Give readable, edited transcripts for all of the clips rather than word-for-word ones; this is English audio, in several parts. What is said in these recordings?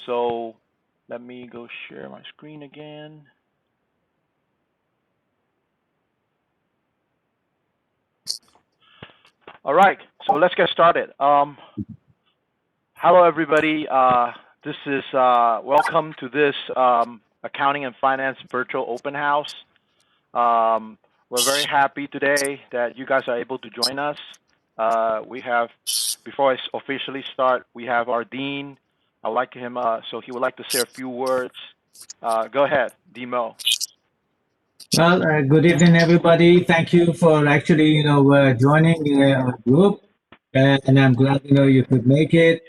So let me go share my screen again. All right, so let's get started. Hello, everybody. This is welcome to this accounting and finance virtual open house. We're very happy today that you guys are able to join us. We have, before I officially start, we have our dean. I'd like him, so he would like to say a few words. Go ahead, Demo. Well, good evening, everybody. Thank you for actually, joining our group, and I'm glad you could make it.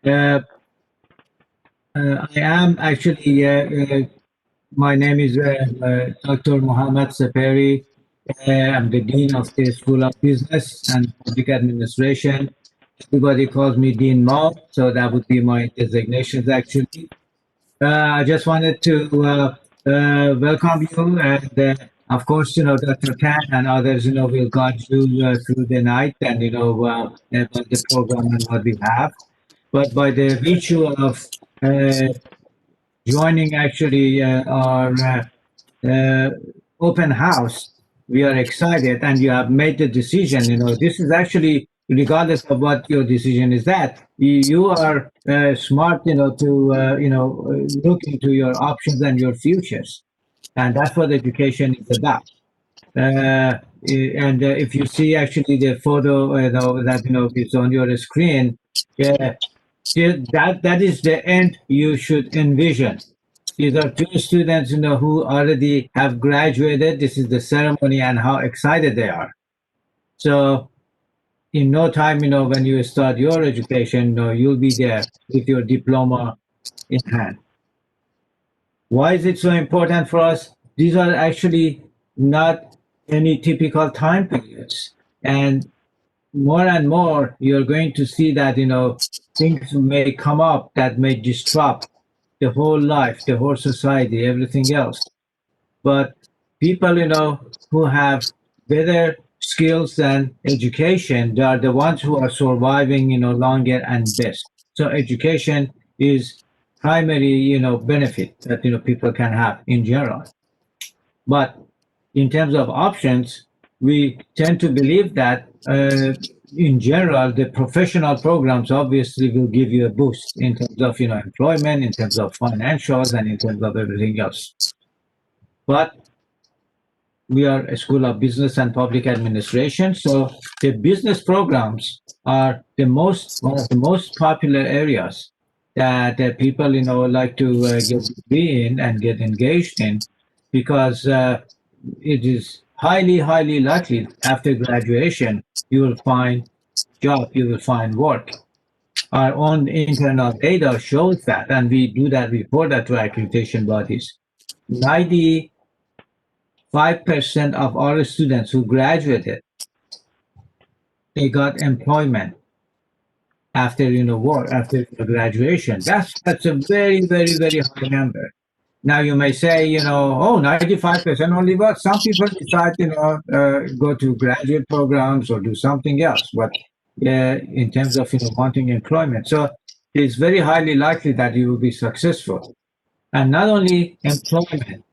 I am actually. My name is Dr. Mohammed Saperi. I'm the dean of the School of Business and Public Administration. Everybody calls me Dean Mo, so that would be my designations actually. I just wanted to welcome you, and of course, Dr. Khan and others, will guide you through the night and about the program and what we have. But by the virtue of uh, joining actually our uh, open house, we are excited, and you have made the decision. This is actually, regardless of what your decision is, that you are smart, to look into your options and your futures, and that's what education is about. And if you see actually the photo, that is on your screen, yeah, that is the end you should envision. These are two students, who already have graduated. This is the ceremony and how excited they are. So in no time, when you start your education, you'll be there with your diploma in hand. Why is it so important for us? These are actually not any typical time periods. And more, you're going to see that, things may come up that may disrupt the whole life, the whole society, everything else. But people, who have better skills than education, they are the ones who are surviving, longer and best. So education is primary, benefit that, people can have in general. But in terms of options, we tend to believe that in general, the professional programs obviously will give you a boost in terms of employment, in terms of financials, and in terms of everything else. But we are a school of business and public administration, so the business programs are one of the most popular areas that people like to get degree in and get engaged in, because it is highly likely after graduation you will find job, you will find work. Our own internal data shows that, and we do that, report that to accreditation bodies. 95% of our students who graduated, they got employment after work after graduation. That's a very high number. Now you may say, oh, 95% only, but some people decide, go to graduate programs or do something else. But in terms of, wanting employment. So it's very highly likely that you will be successful. And not only employment,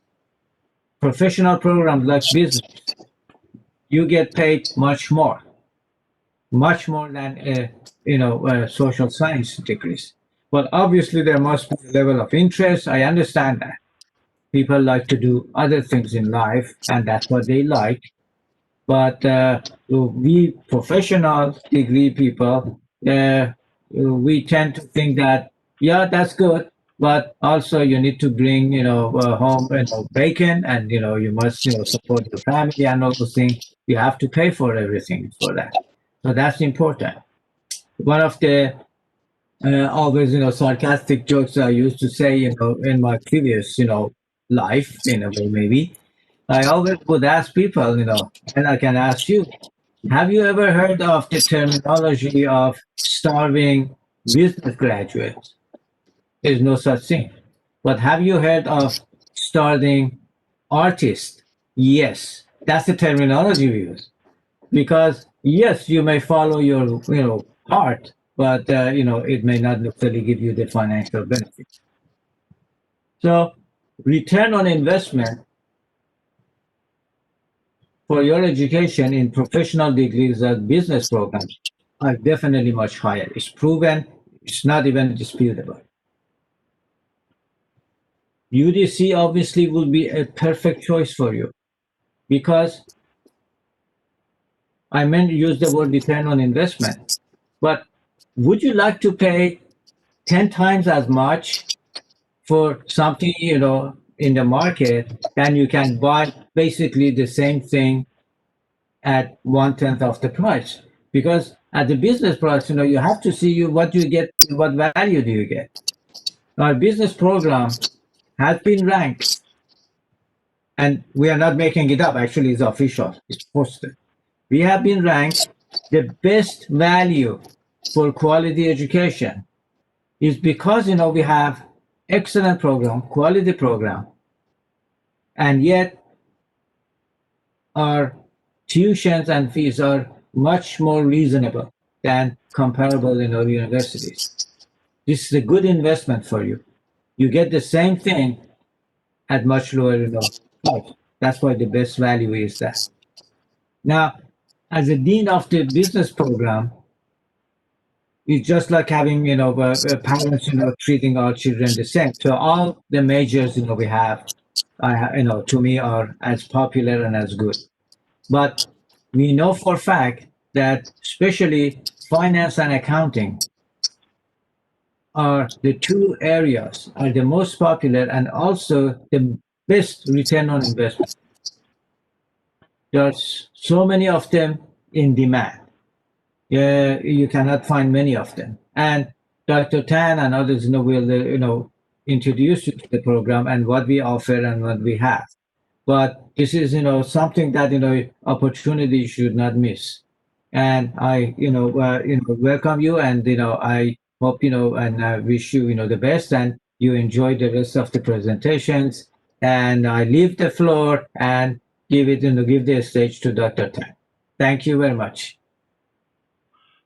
professional programs like business, you get paid much more than, social science degrees. But obviously there must be a level of interest. I understand that. People like to do other things in life, and that's what they like. But we professional degree people, we tend to think that, yeah, that's good, but also you need to bring, home, bacon, and you must, support your family and all those things. You have to pay for everything for that. So that's important. One of the always, sarcastic jokes I used to say, in my previous, life, in a way, maybe. I always would ask people, and I can ask you, have you ever heard of the terminology of starving business graduates? There's no such thing. But have you heard of starving artists? Yes, that's the terminology we use. Because yes, you may follow your, heart, but it may not necessarily give you the financial benefit. So, return on investment for your education in professional degrees and business programs are definitely much higher. It's proven, it's not even disputable. UDC obviously will be a perfect choice for you because I meant use the word return on investment. But would you like to pay 10 times as much for something, in the market than you can buy basically the same thing at 1/10 of the price? Because at the business price, you have to see what you get, what value do you get. Our business program has been ranked, and we are not making it up. Actually, it's official. It's posted. We have been ranked the best value for quality education is because we have excellent program, quality program, and yet our tuitions and fees are much more reasonable than comparable universities. This is a good investment for you. You get the same thing at much lower price. That's why the best value is that. Now, as a dean of the business program, it's just like having parents treating our children the same. So all the majors we have, to me are as popular and as good. But we know for a fact that especially finance and accounting are the two areas are the most popular and also the best return on investment. There's so many of them in demand. Yeah, you cannot find many of them. And Dr. Tan and others, will introduce you to the program and what we offer and what we have. But this is something that opportunity you should not miss. And I welcome you, and I hope and wish you the best, and you enjoy the rest of the presentations. And I leave the floor and give the stage to Dr. Tan. Thank you very much.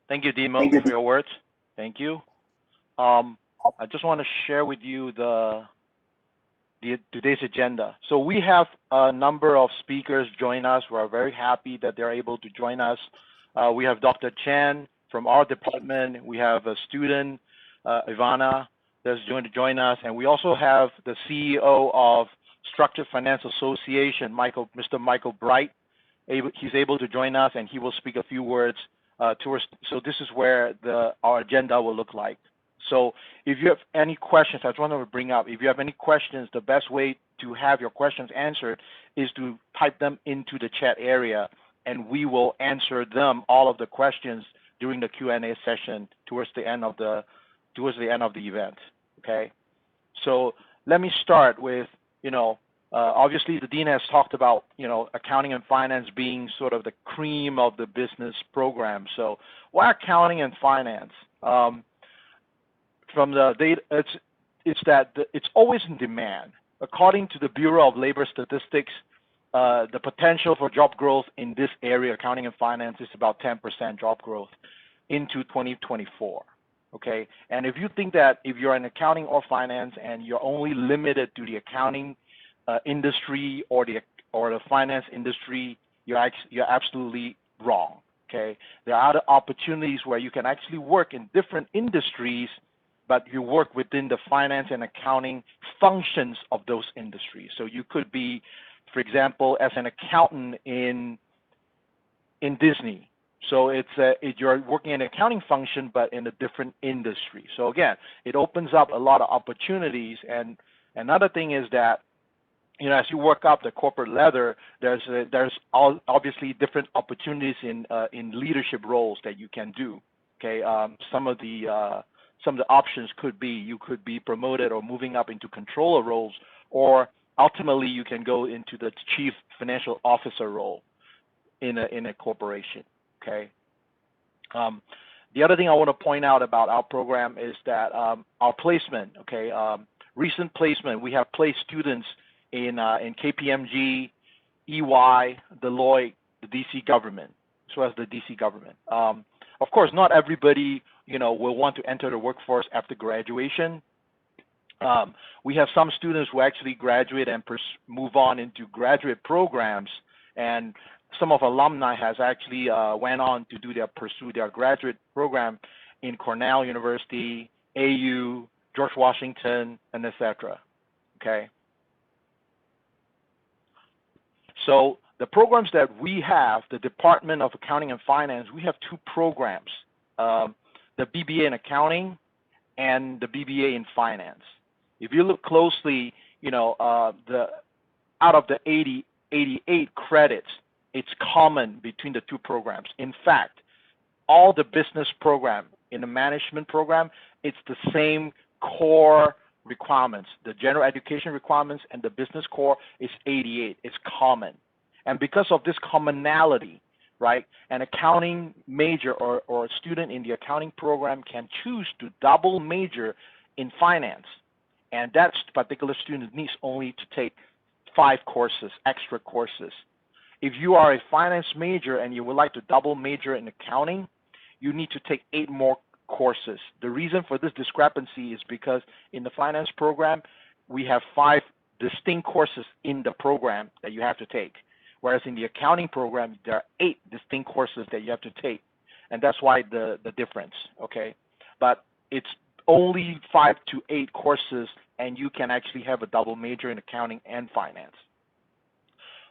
Thank you, Demo, for your words. Thank you. Um, I just want to share with you the today's agenda. So we have a number of speakers join us. We're very happy that they're able to join us. We have Dr. Chan from our department. We have a student, Ivana, that's going to join us, and we also have the CEO of Structured Finance Association, Mr. Michael Bright. He's able to join us, and he will speak a few words towards. So this is where our agenda will look like. So if you have any questions, I just want to bring up, if you have any questions, the best way to have your questions answered is to type them into the chat area, and we will answer them, all of the questions, during the Q&A session towards the end of the event. Okay. So let me start with, obviously the dean has talked about, accounting and finance being sort of the cream of the business program. So why accounting and finance? From the data, it's always in demand. According to the Bureau of Labor Statistics, the potential for job growth in this area, accounting and finance, is about 10% job growth into 2024. Okay, and if you think that if you're in accounting or finance and you're only limited to the accounting industry or the finance industry, you're absolutely wrong. Okay, there are other opportunities where you can actually work in different industries, but you work within the finance and accounting functions of those industries. So you could be, for example, as an accountant in Disney. So you're working in an accounting function, but in a different industry. So again, it opens up a lot of opportunities. And another thing is that, as you work up the corporate ladder, there's obviously different opportunities in leadership roles that you can do. Okay, some of the options could be you could be promoted or moving up into controller roles, or ultimately you can go into the chief financial officer role in a corporation. Okay. The other thing I want to point out about our program is that our placement. Okay, recent placement. We have placed students in KPMG, EY, Deloitte, the DC government, as well as the DC government. Of course, not everybody, will want to enter the workforce after graduation. We have some students who actually graduate and move on into graduate programs, and some of alumni has actually went on to pursue their graduate program in Cornell University, AU, George Washington, and etc. Okay. So the programs that we have, the Department of Accounting and Finance, we have two programs, the BBA in Accounting and the BBA in Finance. If you look closely, out of the 88 credits, it's common between the two programs. In fact, all the business program in the management program, it's the same core requirements. The general education requirements and the business core is 88. It's common. And because of this commonality, right, an accounting major or a student in the accounting program can choose to double major in finance. And that particular student needs only to take 5 courses, extra courses. If you are a finance major and you would like to double major in accounting, you need to take 8 more courses. The reason for this discrepancy is because in the finance program, we have 5 distinct courses in the program that you have to take. Whereas in the accounting program, there are 8 distinct courses that you have to take. And that's why the difference, okay? But it's only 5 to 8 courses, and you can actually have a double major in accounting and finance.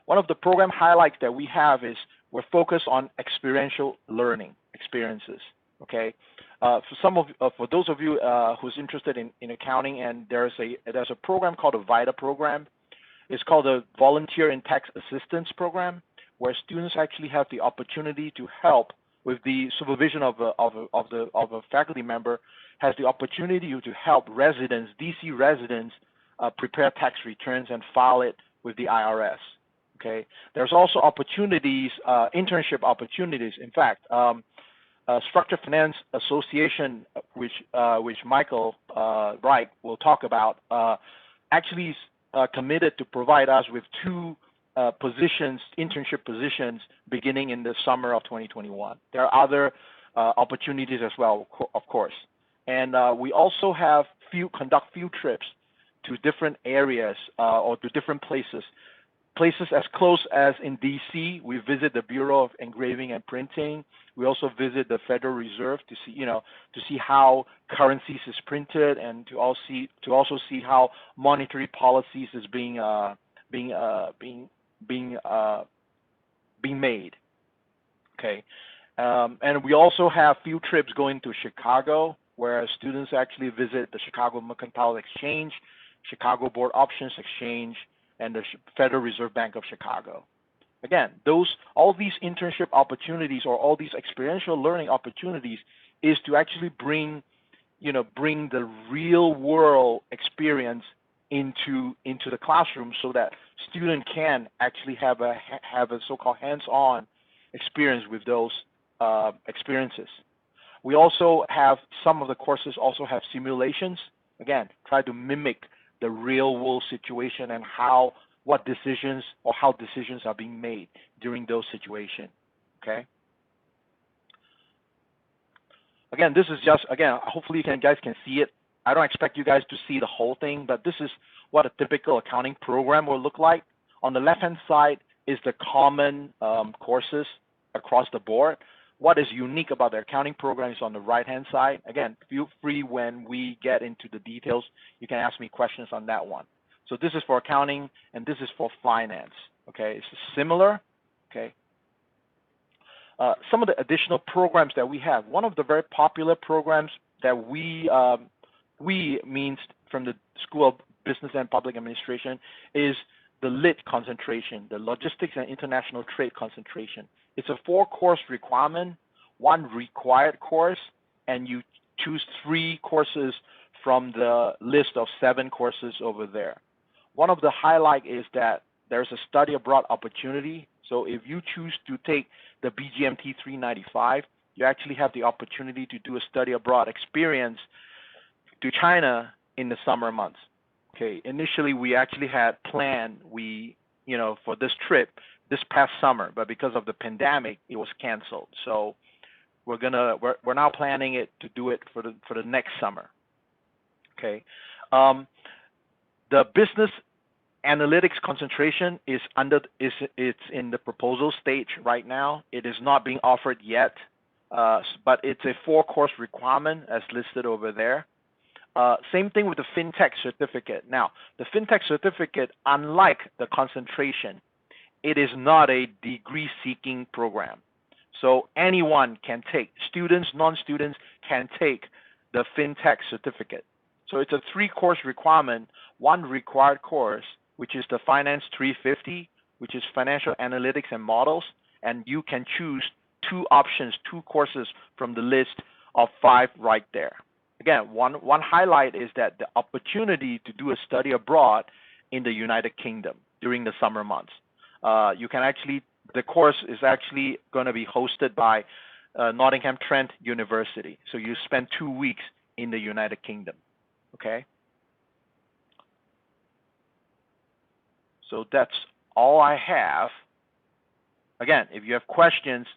One of the program highlights that we have is we're focused on experiential learning experiences. Okay, for those of you who's interested in accounting, and there's a program called a VITA program. It's called a Volunteer in Tax Assistance program, where students actually have the opportunity to help with the supervision of a faculty member, has the opportunity to help residents, DC residents, prepare tax returns and file it with the IRS. Okay, there's also opportunities, internship opportunities. In fact, Structured Finance Association, which Michael Wright will talk about, actually committed to provide us with 2 positions, internship positions, beginning in the summer of 2021. There are other opportunities as well, of course. And we also have conduct field trips to different areas or to different places. Places as close as in DC, we visit the Bureau of Engraving and Printing. We also visit the Federal Reserve to see how currencies is printed, and to also see how monetary policies is being made. Okay, and we also have field trips going to Chicago, where students actually visit the Chicago Mercantile Exchange, Chicago Board Options Exchange, and the Federal Reserve Bank of Chicago. Again, all these internship opportunities or all these experiential learning opportunities is to actually bring the real world experience into the classroom, so that student can actually have a so-called hands-on experience with those experiences. We also have some of the courses also have simulations. Again, try to mimic the real world situation and how decisions are being made during those situations. Okay. Again, this is just, hopefully you guys can see it. I don't expect you guys to see the whole thing, but this is what a typical accounting program will look like. On the left-hand side is the common courses across the board. What is unique about the accounting program is on the right-hand side. Again, feel free when we get into the details, you can ask me questions on that one. So this is for accounting, and this is for finance. Okay, it's similar. Okay. Some of the additional programs that we have. One of the very popular programs that we means from the School of Business and Public Administration is the LIT concentration, the Logistics and International Trade concentration. It's a 4-course requirement, 1 required course, and you choose 3 courses from the list of 7 courses over there. One of the highlight is that there's a study abroad opportunity. So if you choose to take the BGMT 395, you actually have the opportunity to do a study abroad experience to China in the summer months. Okay, initially we actually had planned for this trip this past summer, but because of the pandemic, it was canceled. So we're now planning it to do it for the next summer. Okay, the business analytics concentration is it's in the proposal stage right now. It is not being offered yet, but it's a 4-course requirement as listed over there. Same thing with the FinTech certificate. Now, the FinTech certificate, unlike the concentration, it is not a degree-seeking program. So anyone can take, students, non-students can take the FinTech certificate. So it's a 3-course requirement, 1 required course, which is the Finance 350, which is Financial Analytics and Models, and you can choose 2 options, 2 courses from the list of 5 right there. Again, one highlight is that the opportunity to do a study abroad in the United Kingdom during the summer months. You can actually, the course is actually going to be hosted by Nottingham Trent University. So you spend 2 weeks in the United Kingdom, okay? So that's all I have. Again, if you have questions,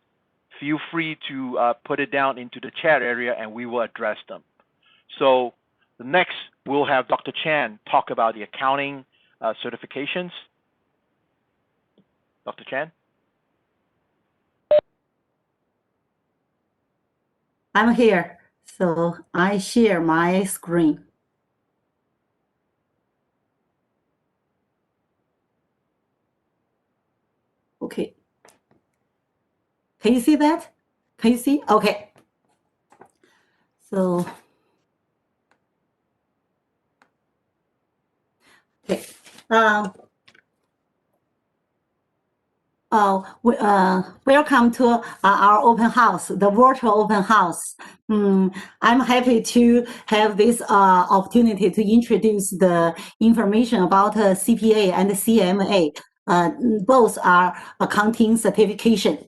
feel free to put it down into the chat area and we will address them. So the next, we'll have Dr. Chan talk about the accounting certifications. Dr. Chan? I'm here, so I share my screen. Okay. Can you see that? Can you see? Okay. So, okay. Welcome to our open house, the virtual open house. I'm happy to have this opportunity to introduce the information about CPA and CMA. Both are accounting certification.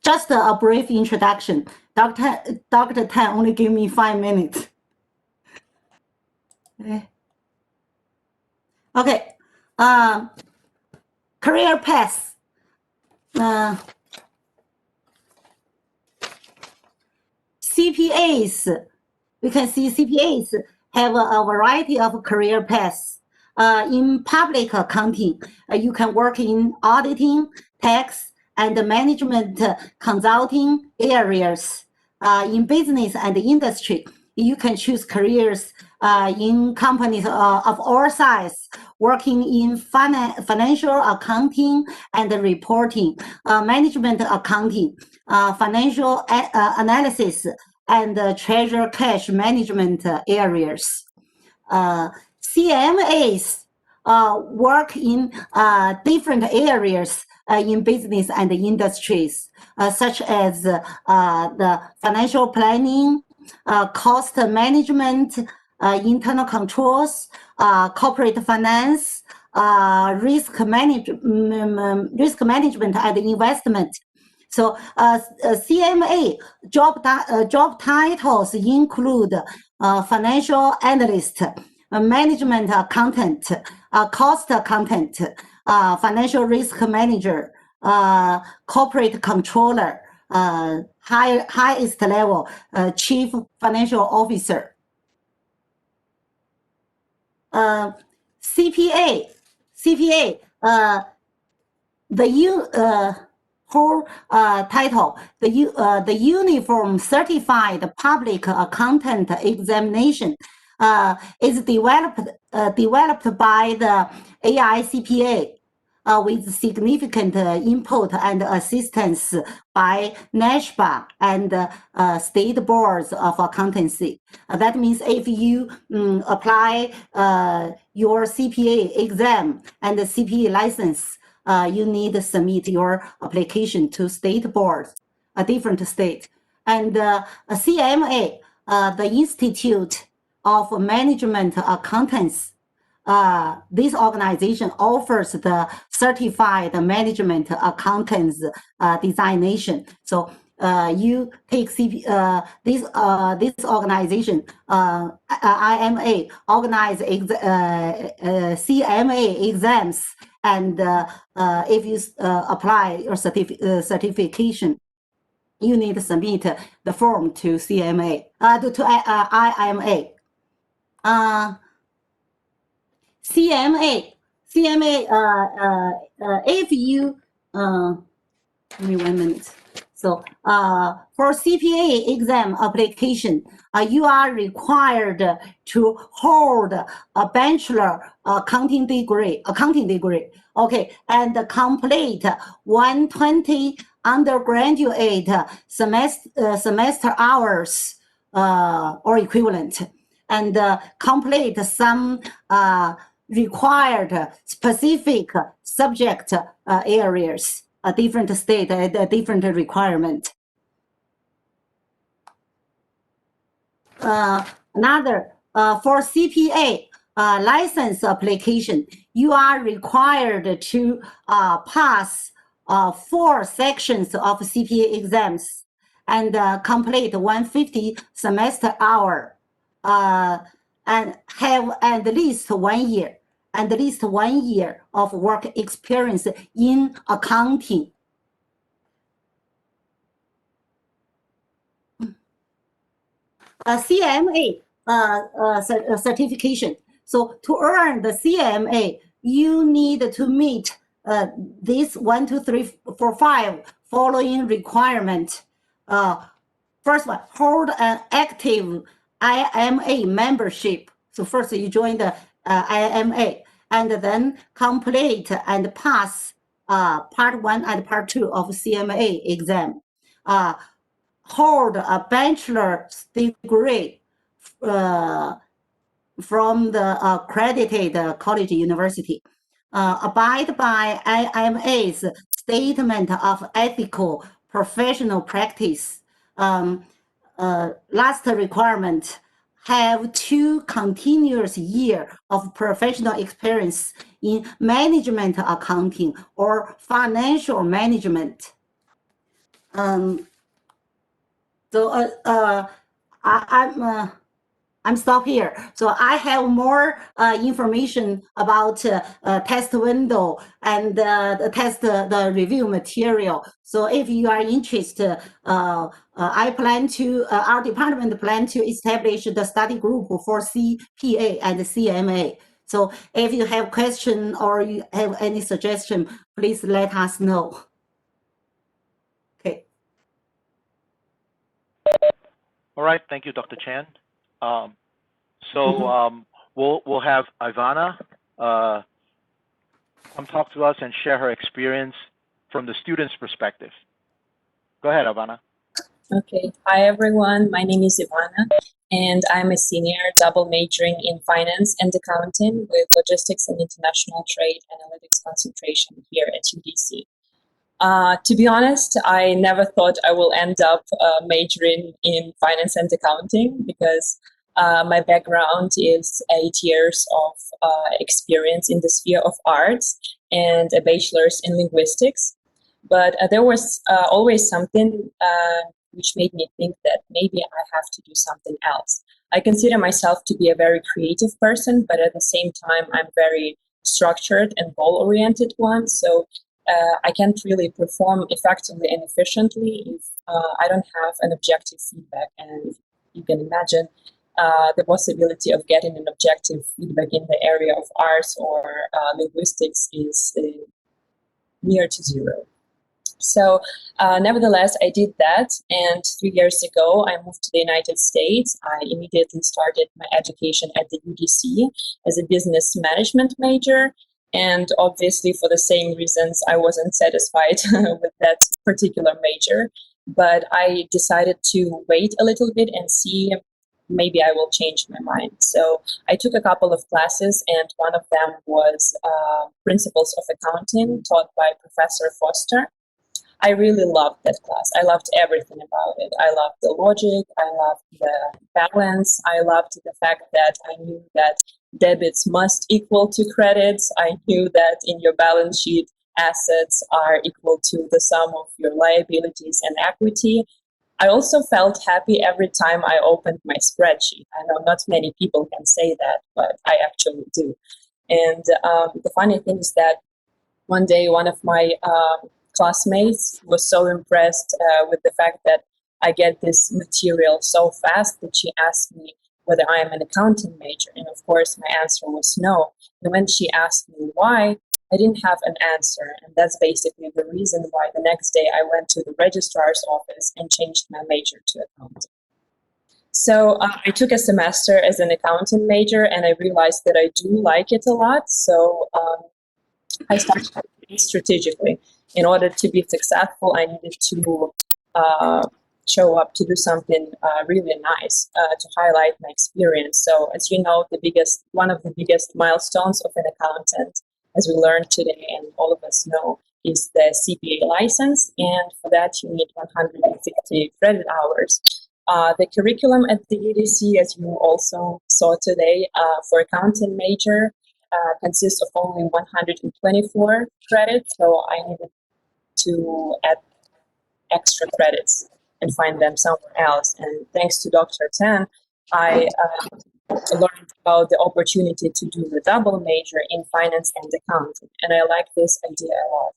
Just a brief introduction. Dr. Tan only gave me 5 minutes. Okay. Career path. CPAs, we can see CPAs have a variety of career paths. In public accounting, you can work in auditing, tax, and management consulting areas. In business and industry, you can choose careers in companies of all sizes, working in financial accounting and reporting, management accounting, financial analysis, and treasure cash management areas. CMAs work in different areas in business and industries, such as the financial planning, cost management, internal controls, corporate finance, risk management and investment. So CMA job titles include financial analyst, management accountant, cost accountant, financial risk manager, corporate controller, highest level, chief financial officer. CPA, the whole title, the Uniform Certified Public Accountant Examination is developed by the AICPA with significant input and assistance by NASHBA and state boards of accountancy. That means if you apply your CPA exam and the CPA license, you need to submit your application to state boards, a different state. And CMA, the Institute of Management Accountants, this organization offers the Certified Management Accountants designation. So you take this organization, IMA, organize CMA exams and if you apply your certification, you need to submit the form to CMA, to IMA. CMA, if you, give me 1 minute. So for CPA exam application, you are required to hold a bachelor accounting degree, okay, and complete 120 undergraduate semester hours or equivalent, and complete some required specific subject areas, a different state, a different requirement. Another, for CPA license application, you are required to pass 4 sections of CPA exams and complete 150 semester hour, and have at least 1 year, of work experience in accounting. CMA certification. So to earn the CMA, you need to meet this 1, 2, 3, 4, 5 following requirement. First one, hold an active IMA membership. So first you join the IMA, and then complete and pass part 1 and part 2 of CMA exam. Hold a bachelor's degree from the accredited college university. Abide by IMA's statement of ethical professional practice. Last requirement, have 2 continuous years of professional experience in management accounting or financial management. So I'm stop here. So I have more information about test window and the test the review material. So if you are interested, I plan to our department plan to establish the study group for CPA and CMA. So if you have question or you have any suggestion, please let us know. Okay. All right, thank you, Dr. Chan. We'll have Ivana come talk to us and share her experience from the student's perspective. Go ahead, Ivana. Okay. Hi, everyone. My name is Ivana, and I'm a senior double majoring in finance and accounting with logistics and international trade analytics concentration here at UDC. To be honest, I never thought I will end up majoring in finance and accounting because my background is 8 years of experience in the sphere of arts and a bachelor's in linguistics. But there was always something which made me think that maybe I have to do something else. I consider myself to be a very creative person, but at the same time, I'm very structured and goal-oriented one. So I can't really perform effectively and efficiently if I don't have an objective feedback. And you can imagine the possibility of getting an objective feedback in the area of arts or linguistics is near to zero. So nevertheless, I did that. And 3 years ago, I moved to the United States. I immediately started my education at the UDC as a business management major. And obviously, for the same reasons, I wasn't satisfied with that particular major. But I decided to wait a little bit and see maybe I will change my mind. So I took a couple of classes, and one of them was Principles of Accounting, taught by Professor Foster. I really loved that class. I loved everything about it. I loved the logic. I loved the balance. I loved the fact that I knew that debits must equal to credits. I knew that in your balance sheet, assets are equal to the sum of your liabilities and equity. I also felt happy every time I opened my spreadsheet. I know not many people can say that, but I actually do. And the funny thing is that one day, one of my classmates was so impressed with the fact that I get this material so fast that she asked me whether I am an accounting major. And of course, my answer was no. And when she asked me why, I didn't have an answer. And that's basically the reason why the next day I went to the registrar's office and changed my major to accounting. So I took a semester as an accounting major, and I realized that I do like it a lot. So I started thinking strategically. In order to be successful, I needed to show up to do something really nice to highlight my experience. So, as you know, one of the biggest milestones of an accountant, as we learned today, and all of us know, is the CPA license. And for that, you need 150 credit hours. The curriculum at the UDC, as you also saw today, for accounting major, consists of only 124 credits, so I needed to add extra credits and find them somewhere else. And thanks to Dr. Tan, I learned about the opportunity to do the double major in finance and accounting, and I like this idea a lot.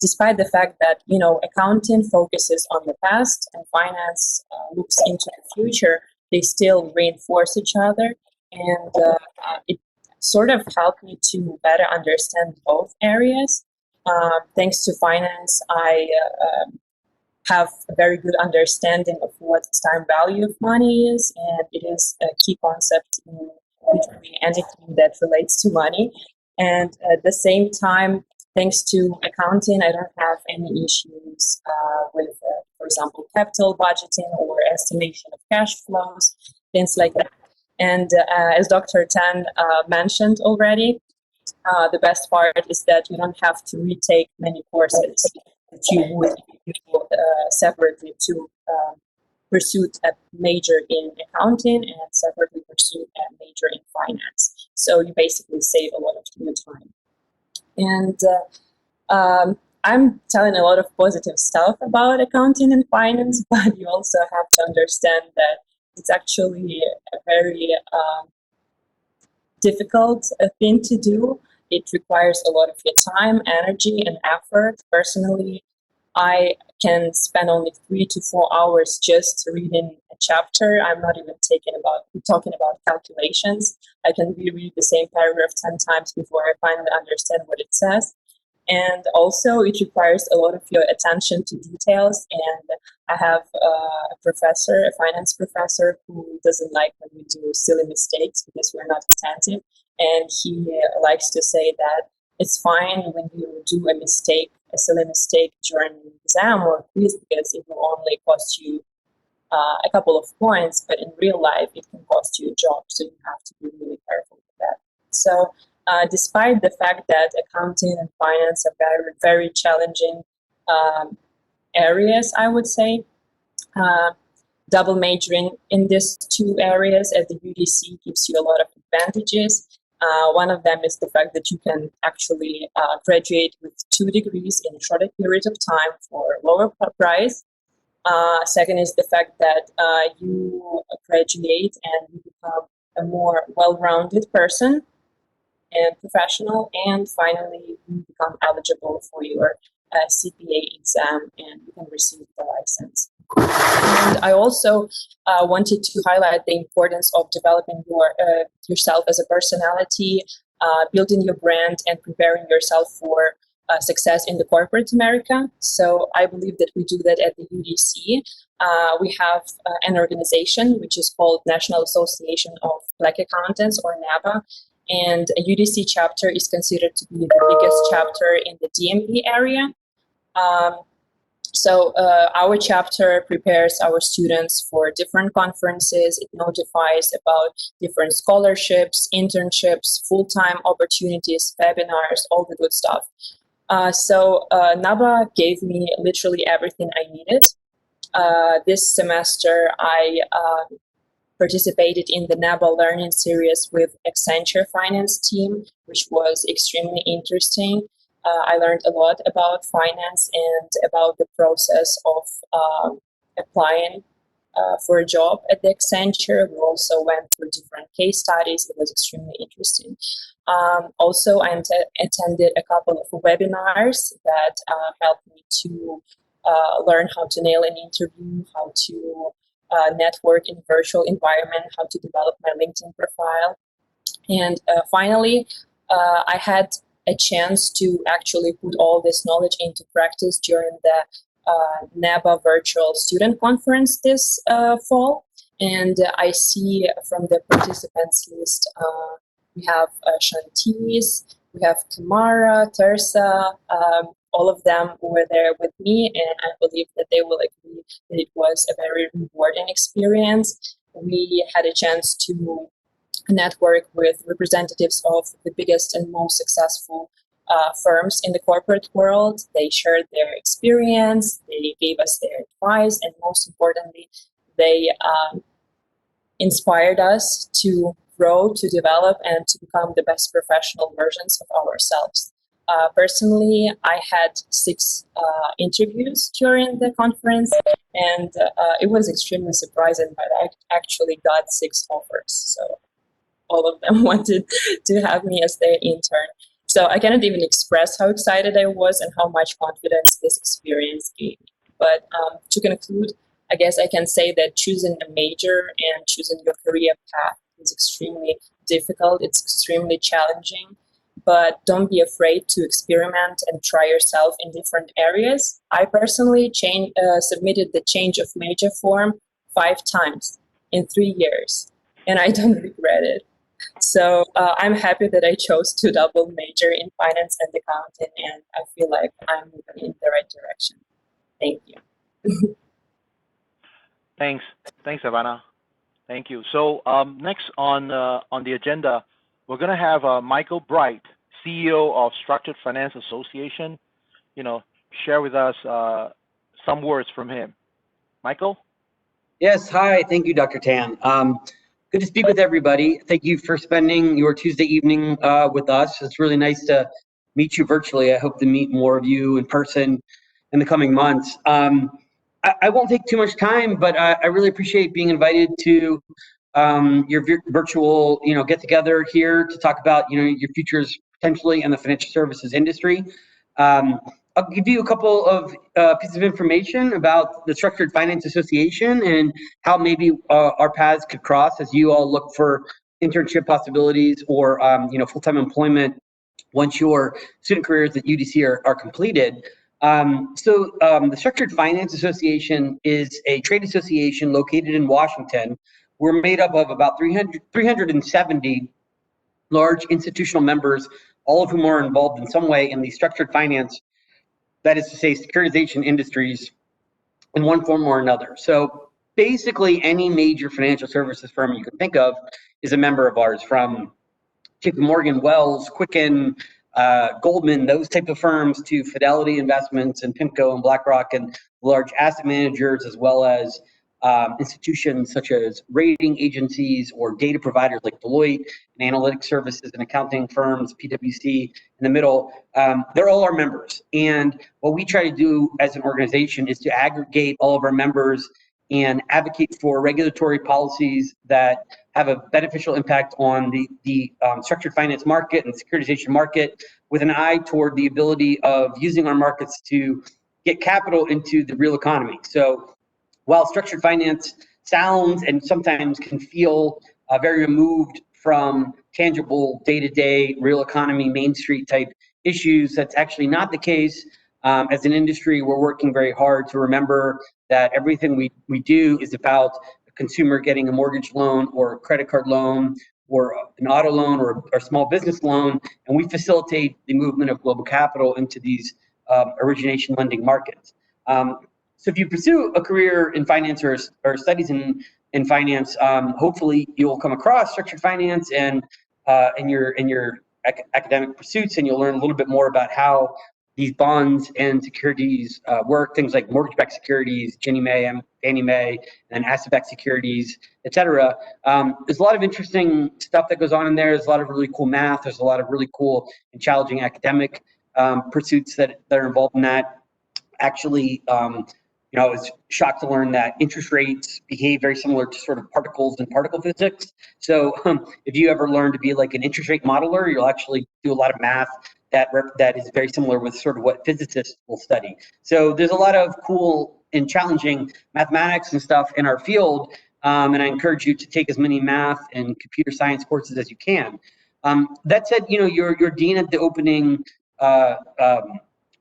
Despite the fact that, you know, accounting focuses on the past and finance looks into the future, they still reinforce each other, and it sort of helped me to better understand both areas. Thanks to finance, I have a very good understanding of what time value of money is, and it is a key concept in literally anything that relates to money. And at the same time, thanks to accounting, I don't have any issues with, for example, capital budgeting or estimation of cash flows, things like that. And as Dr. Tan mentioned already, the best part is that you don't have to retake many courses that you would separately to pursue a major in accounting and separately pursue a major in finance. So you basically save a lot of your time. And I'm telling a lot of positive stuff about accounting and finance, but you also have to understand that it's actually a very difficult thing to do. It requires a lot of your time, energy, and effort. Personally, I can spend only 3 to 4 hours just reading a chapter. I'm not even talking about calculations. I can reread the same paragraph 10 times before I finally understand what it says. And also, it requires a lot of your attention to details. And I have a finance professor, who doesn't like when we do silly mistakes because we're not attentive. And he likes to say that it's fine when you do a silly mistake during an exam or quiz, because it will only cost you a couple of points, but in real life, it can cost you a job. So you have to be really careful with that. So despite the fact that accounting and finance are very, very challenging areas, I would say, double majoring in these two areas at the UDC gives you a lot of advantages. One of them is the fact that you can actually graduate with 2 degrees in a shorter period of time for a lower price. Second is the fact that you graduate and you become a more well-rounded person and professional. And finally, you become eligible for your CPA exam and you can receive the license. And I also wanted to highlight the importance of developing yourself as a personality, building your brand, and preparing yourself for success in the corporate America. So I believe that we do that at the UDC. We have an organization which is called National Association of Black Accountants, or NABA. And a UDC chapter is considered to be the biggest chapter in the DMV area. So our chapter prepares our students for different conferences. It notifies about different scholarships, internships, full-time opportunities, webinars, all the good stuff. So NABA gave me literally everything I needed. This semester, I participated in the NABA Learning Series with Accenture Finance team, which was extremely interesting. I learned a lot about finance and about the process of applying for a job at the Accenture. We also went through different case studies. It was extremely interesting. Also, I attended a couple of webinars that helped me to learn how to nail an interview, how to network in virtual environment, how to develop my LinkedIn profile. And finally, I had a chance to actually put all this knowledge into practice during the NABA virtual student conference this fall. And I see from the participants list, we have Shantiz, we have Kamara, Tersa, all of them were there with me, and I believe that they will agree that it was a very rewarding experience. We had a chance to network with representatives of the biggest and most successful firms in the corporate world. They shared their experience, they gave us their advice, and most importantly, they inspired us to grow, to develop, and to become the best professional versions of ourselves. Personally, I had 6 interviews during the conference, and it was extremely surprising, but I actually got 6 offers. So all of them wanted to have me as their intern. So I cannot even express how excited I was and how much confidence this experience gave me. But to conclude, I guess I can say that choosing a major and choosing your career path is extremely difficult. It's extremely challenging, but don't be afraid to experiment and try yourself in different areas. I personally submitted the change of major form 5 times in 3 years, and I don't regret it. So I'm happy that I chose to double major in finance and accounting, and I feel like I'm moving in the right direction. Thank you. Thanks, Ivana. Thank you. So next on the agenda, we're going to have Michael Bright, CEO of Structured Finance Association, share with us some words from him. Michael? Yes, hi. Thank you, Dr. Tan. Good to speak with everybody. Thank you for spending your Tuesday evening with us. It's really nice to meet you virtually. I hope to meet more of you in person in the coming months. I won't take too much time, but I really appreciate being invited to your virtual, get together here to talk about, your futures potentially in the financial services industry. I'll give you a couple of pieces of information about the Structured Finance Association and how maybe our paths could cross as you all look for internship possibilities or full-time employment once your student careers at UDC are completed. The Structured Finance Association is a trade association located in Washington. We're made up of about 370 large institutional members, all of whom are involved in some way in the structured finance, that is to say, securitization industries in one form or another. So basically, any major financial services firm you can think of is a member of ours, from JP Morgan, Wells, Quicken, Goldman, those type of firms, to Fidelity Investments and PIMCO and BlackRock and large asset managers, as well as institutions such as rating agencies or data providers like Deloitte and analytic services and accounting firms, PwC in the middle. They're all our members. And what we try to do as an organization is to aggregate all of our members and advocate for regulatory policies that have a beneficial impact on the structured finance market and securitization market, with an eye toward the ability of using our markets to get capital into the real economy. So while structured finance sounds and sometimes can feel very removed from tangible day-to-day real economy, Main Street type issues, that's actually not the case. As an industry, we're working very hard to remember that everything we do is about a consumer getting a mortgage loan or a credit card loan or an auto loan or a small business loan, and we facilitate the movement of global capital into these origination lending markets. So if you pursue a career in finance or studies in finance, hopefully you'll come across structured finance and in your academic pursuits, and you'll learn a little bit more about how these bonds and securities work, things like mortgage-backed securities, Ginnie Mae, Fannie Mae, and asset-backed securities, et cetera. There's a lot of interesting stuff that goes on in there. There's a lot of really cool math. There's a lot of really cool and challenging academic pursuits that are involved in that. Actually, I was shocked to learn that interest rates behave very similar to sort of particles and particle physics. So if you ever learn to be like an interest rate modeler, you'll actually do a lot of math that is very similar with sort of what physicists will study. So there's a lot of cool and challenging mathematics and stuff in our field, and I encourage you to take as many math and computer science courses as you can. That said, your dean at the opening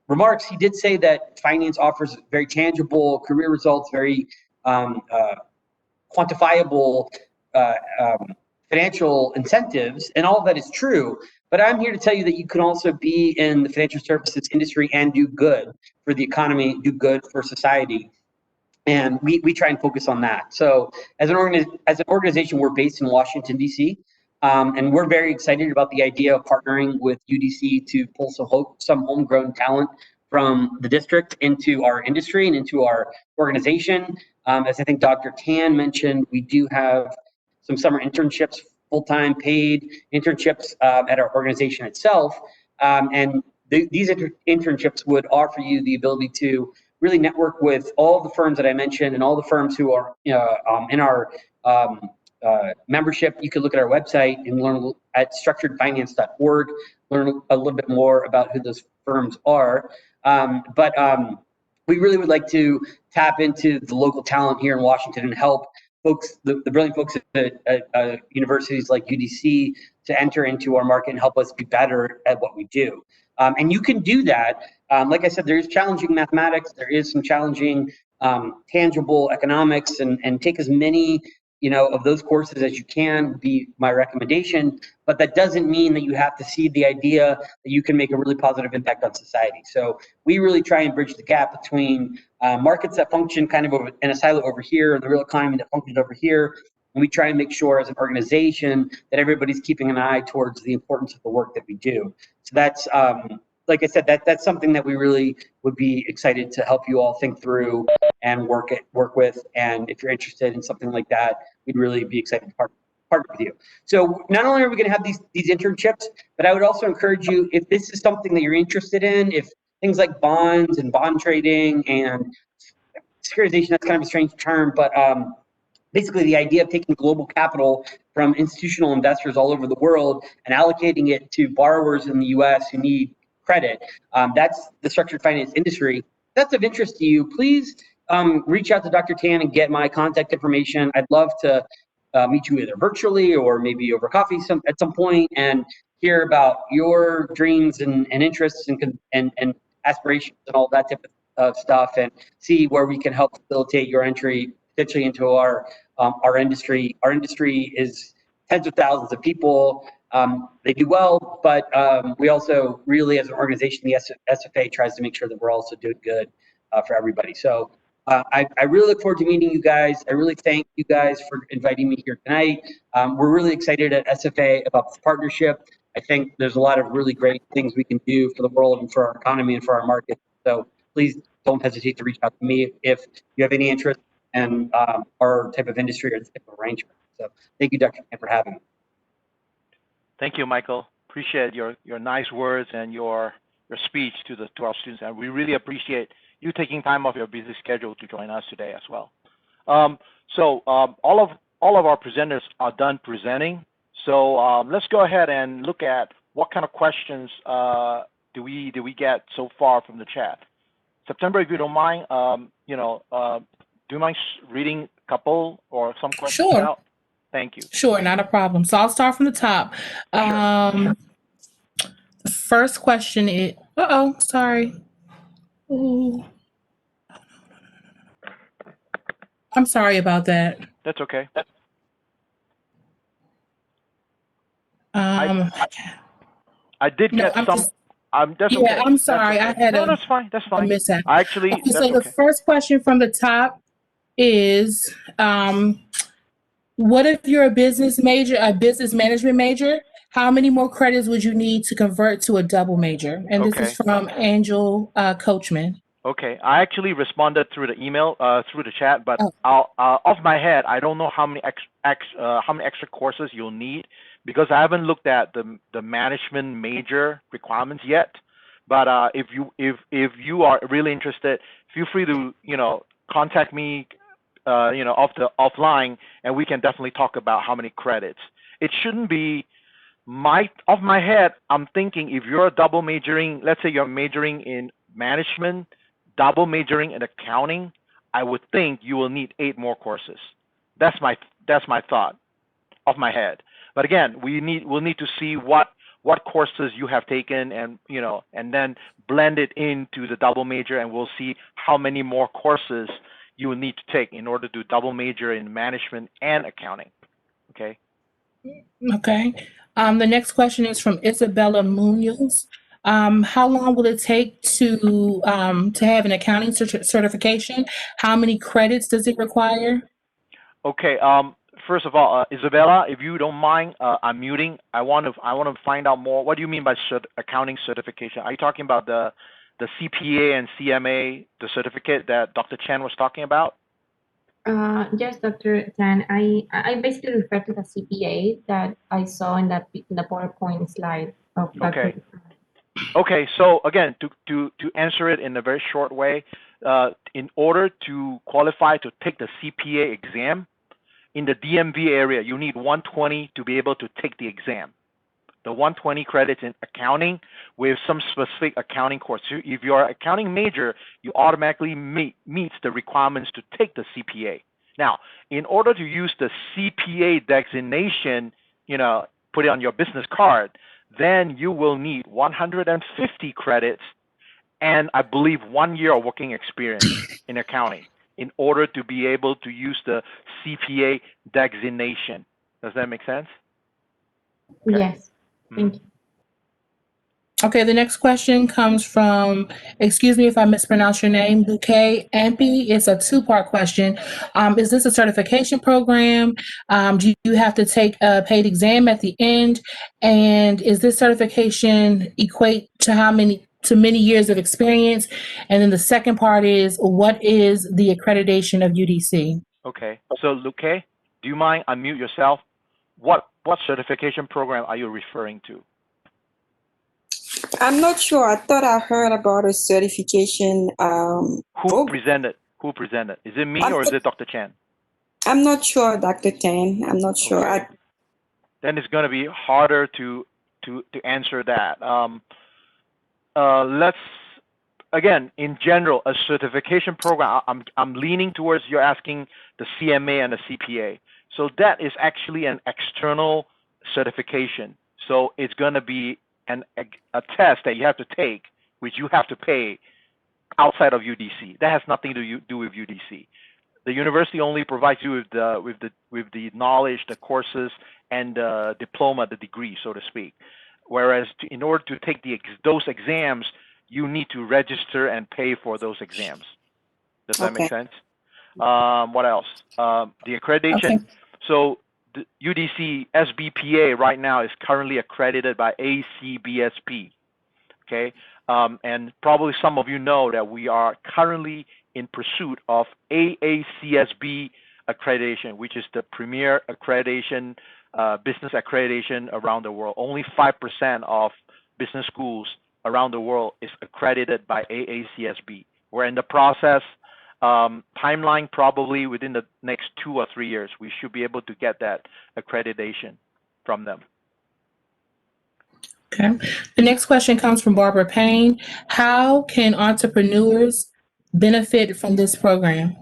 remarks, he did say that finance offers very tangible career results, very quantifiable financial incentives, and all of that is true. But I'm here to tell you that you can also be in the financial services industry and do good for the economy, do good for society. And we try and focus on that. So as an organization, we're based in Washington, D.C., and we're very excited about the idea of partnering with UDC to pull some homegrown talent from the district into our industry and into our organization. As I think Dr. Tan mentioned, we do have some summer internships, full-time paid internships at our organization itself. And these internships would offer you the ability to really network with all the firms that I mentioned and all the firms who are in our membership. You can look at our website and learn at structuredfinance.org, learn a little bit more about who those firms are. But we really would like to tap into the local talent here in Washington and help folks, the brilliant folks at universities like UDC to enter into our market and help us be better at what we do. And you can do that. Like I said, there is challenging mathematics, there is some challenging tangible economics, and take as many of those courses as you can would be my recommendation. But that doesn't mean that you have to see the idea that you can make a really positive impact on society. So we really try and bridge the gap between markets that function kind of in a silo over here and the real economy that functions over here. And we try and make sure as an organization that everybody's keeping an eye towards the importance of the work that we do. So that's, like I said, that's something that we really would be excited to help you all think through and work with. And if you're interested in something like that, we'd really be excited to partner with you. So not only are we going to have these internships, but I would also encourage you, if this is something that you're interested in, if things like bonds and bond trading and securitization, that's kind of a strange term, but basically the idea of taking global capital from institutional investors all over the world and allocating it to borrowers in the US who need credit, that's the structured finance industry. If that's of interest to you, please reach out to Dr. Tan and get my contact information. I'd love to meet you either virtually or maybe over coffee at some point and hear about your dreams and interests and aspirations and all that type of stuff, and see where we can help facilitate your entry potentially into our industry. Our industry is tens of thousands of people. They do well, but we also really, as an organization, the SFA tries to make sure that we're also doing good for everybody. So I really look forward to meeting you guys. I really thank you guys for inviting me here tonight. We're really excited at SFA about this partnership. I think there's a lot of really great things we can do for the world and for our economy and for our market. So please don't hesitate to reach out to me if you have any interest in our type of industry or this type of arrangement. So thank you, Dr. Tan, for having me. Thank you, Michael. Appreciate your nice words and your speech to our students, and we really appreciate you taking time off your busy schedule to join us today as well. So all of our presenters are done presenting. So let's go ahead and look at what kind of questions do we get so far from the chat. September, if you don't mind, do you mind reading a couple or some questions Sure. out? Thank you. Sure, not a problem. So I'll start from the top. Sure. The first question is, sorry. Ooh. I'm sorry about that. That's okay. I did get some. That's okay. I'm sorry. That's okay. I had that's fine. That's fine. mishap. Actually, Okay, that's so the first question from the top is, what if you're a business management major? How many more credits would you need to convert to a double major? And this is from Angel Coachman. Okay, I actually responded through the email, through the chat, but I'll off my head, I don't know how many extra courses you'll need because I haven't looked at the management major requirements yet. But if you are really interested, feel free to contact me, offline, and we can definitely talk about how many credits. It shouldn't be off my head. I'm thinking if you're double majoring, let's say you're majoring in management, double majoring in accounting, I would think you will need 8 more courses. That's my thought off my head. But again, we'll need to see what courses you have taken, and and then blend it into the double major, and we'll see how many more courses you will need to take in order to double major in management and accounting. Okay. Okay. The next question is from Isabella Munoz. How long will it take to have an accounting certification? How many credits does it require? Okay. First of all, Isabella, if you don't mind, I'm muting. I want to find out more. What do you mean by accounting certification? Are you talking about the CPA and CMA, the certificate that Dr. Chen was talking about? Yes, Dr. Tan. I basically refer to the CPA that I saw in the PowerPoint slide of Dr. Okay. Okay. So again, to answer it in a very short way, in order to qualify to take the CPA exam in the DMV area, you need 120 to be able to take the exam. The 120 credits in accounting with some specific accounting course. So if you're an accounting major, you automatically meets the requirements to take the CPA. Now, in order to use the CPA designation, put it on your business card, then you will need 150 credits and I believe 1 year of working experience in accounting in order to be able to use the CPA designation. Does that make sense? Okay. Yes. Thank you. Okay, the next question comes from, excuse me if I mispronounce your name, Bouquet Ampi. It's a 2-part question. Is this a certification program? Do you have to take a paid exam at the end? And is this certification equate to many years of experience? And then the second part is, what is the accreditation of UDC? Okay, so Luque, do you mind unmute yourself? What certification program are you referring to? I'm not sure. I thought I heard about a certification. Who presented? Is it me or is it Dr. Chen? I'm not sure, Dr. Tan. I'm not sure. Okay. Then it's going to be harder to answer that. Let's again, in general, a certification program. I'm leaning towards you're asking the CMA and the CPA. So that is actually an external certification. So it's going to be a test that you have to take, which you have to pay outside of UDC. That has nothing to do with UDC. The university only provides you with the knowledge, the courses, and the diploma, the degree, so to speak. Whereas in order to take those exams, you need to register and pay for those exams. Does that make sense? What else? The accreditation. Okay. So the UDC SBPA right now is currently accredited by ACBSP. Okay, and probably some of you know that we are currently in pursuit of AACSB accreditation, which is the premier accreditation, business accreditation around the world. Only 5% of business schools around the world is accredited by AACSB. We're in the process. Timeline probably within the next 2 or 3 years, we should be able to get that accreditation from them. Okay. The next question comes from Barbara Payne. How can entrepreneurs benefit from this program?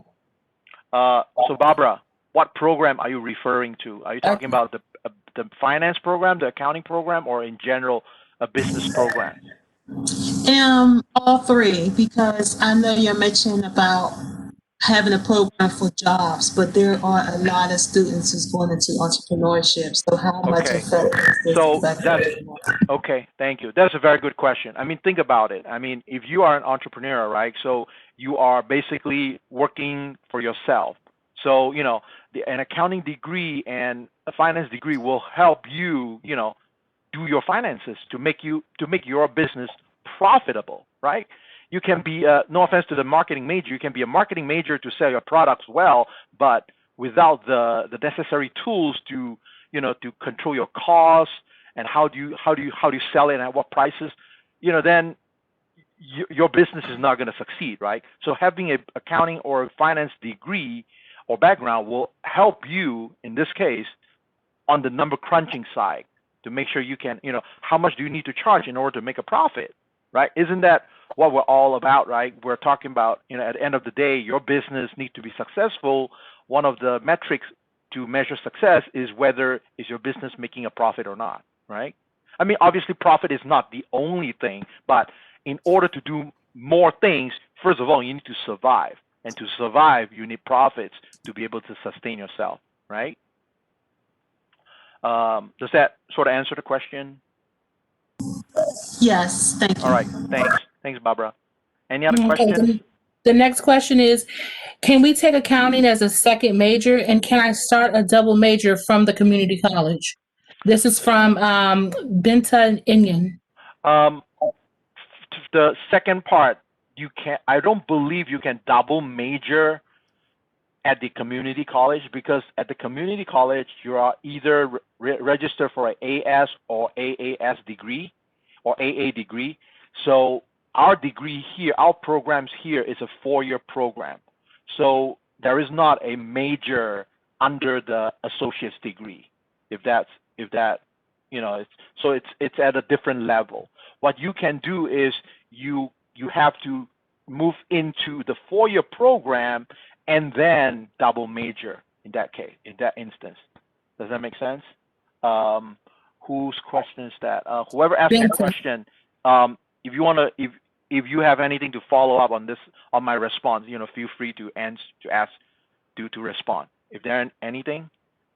So Barbara, what program are you referring to? Are you talking about the finance program, the accounting program, or in general a business program? All three, because I know you mentioned about having a program for jobs, but there are a lot of students who's going into entrepreneurship. So how much effect is this? Okay, thank you. That's a very good question. I mean, think about it. I mean, if you are an entrepreneur, right? So you are basically working for yourself. So, an accounting degree and a finance degree will help you, do your finances to make your business profitable, right? You can be, no offense to the marketing major, you can be a marketing major to sell your products well, but without the necessary tools to, to control your costs and how do you sell it and at what prices, then your business is not going to succeed, right? So having a accounting or finance degree or background will help you in this case on the number crunching side to make sure you can, how much do you need to charge in order to make a profit, right? Isn't that what we're all about, right? We're talking about, at the end of the day, your business needs to be successful. One of the metrics to measure success is whether is your business making a profit or not, right? I mean, obviously profit is not the only thing, but in order to do more things, first of all, you need to survive. And to survive, you need profits to be able to sustain yourself, right? Does that sort of answer the question? Yes, thank you. All right, thanks. Thanks, Barbara. Any other Okay, questions? the next question is, can we take accounting as a second major, and can I start a double major from the community college? This is from Benta Inyan. The second part, you can't. I don't believe you can double major at the community college, because at the community college you are either registered for an AS or AAS degree or AA degree. So our degree here, our programs here is a 4-year program. So there is not a major under the associate's degree. If that, it's at a different level. What you can do is you have to move into the 4-year program and then double major in that case, in that instance. Does that make sense? Whose question is that? Whoever asked the question, if you want to, if you have anything to follow up on this, on my response, feel free to respond. If there anything.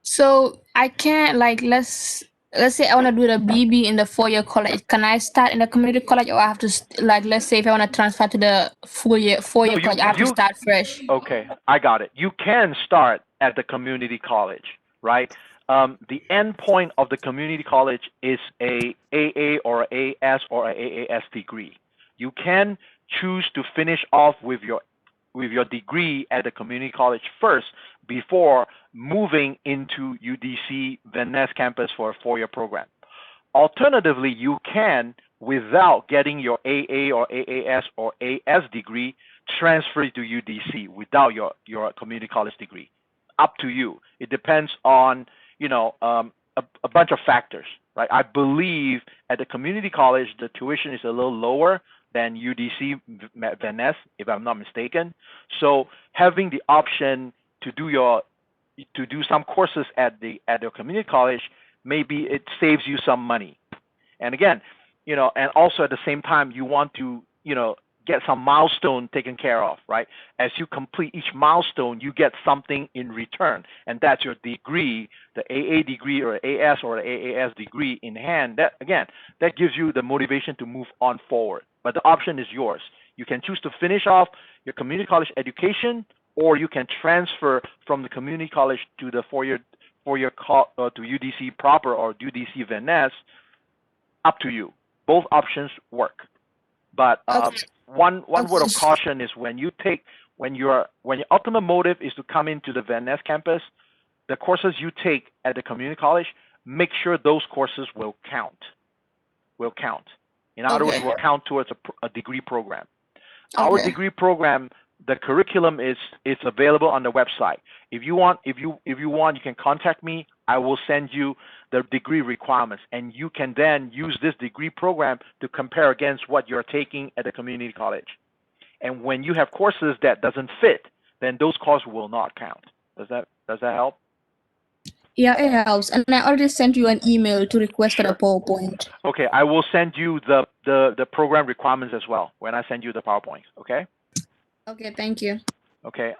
So I can't, like, let's say I want to do the BB in the 4-year college. Can I start in the community college, or I have to let's say if I want to transfer to the 4-year college, I have to start fresh? Okay, I got it. You can start at the community college, right? The end point of the community college is a AA or AS or a AAS degree. You can choose to finish off with your degree at the community college first before moving into UDC Van Ness campus for a 4-year program. Alternatively, you can, without getting your AA or AAS or AS degree, transfer to UDC without your community college degree. Up to you. It depends on, a bunch of factors, right? I believe at the community college, the tuition is a little lower than UDC Van Ness, if I'm not mistaken. So having the option to do some courses at your community college, maybe it saves you some money. And again, and also at the same time, you want to, get some milestone taken care of, right? As you complete each milestone, you get something in return, and that's your degree, the AA degree or AS or AAS degree in hand. That gives you the motivation to move on forward. But the option is yours. You can choose to finish off your community college education, or you can transfer from the community college to the 4-year to UDC proper or UDC Van Ness. Up to you. Both options work. But one word of caution is when your ultimate motive is to come into the Van Ness campus, the courses you take at the community college, make sure those courses will count. In other words, will count towards a degree program. Our degree program, the curriculum is available on the website. If you want, you can contact me. I will send you the degree requirements, and you can then use this degree program to compare against what you're taking at the community college. And when you have courses that doesn't fit, then those courses will not count. Does that help? Yeah, it helps. And I already sent you an email to request for the PowerPoint. Okay, I will send you the program requirements as well when I send you the PowerPoint. Okay. Okay, thank you. Okay.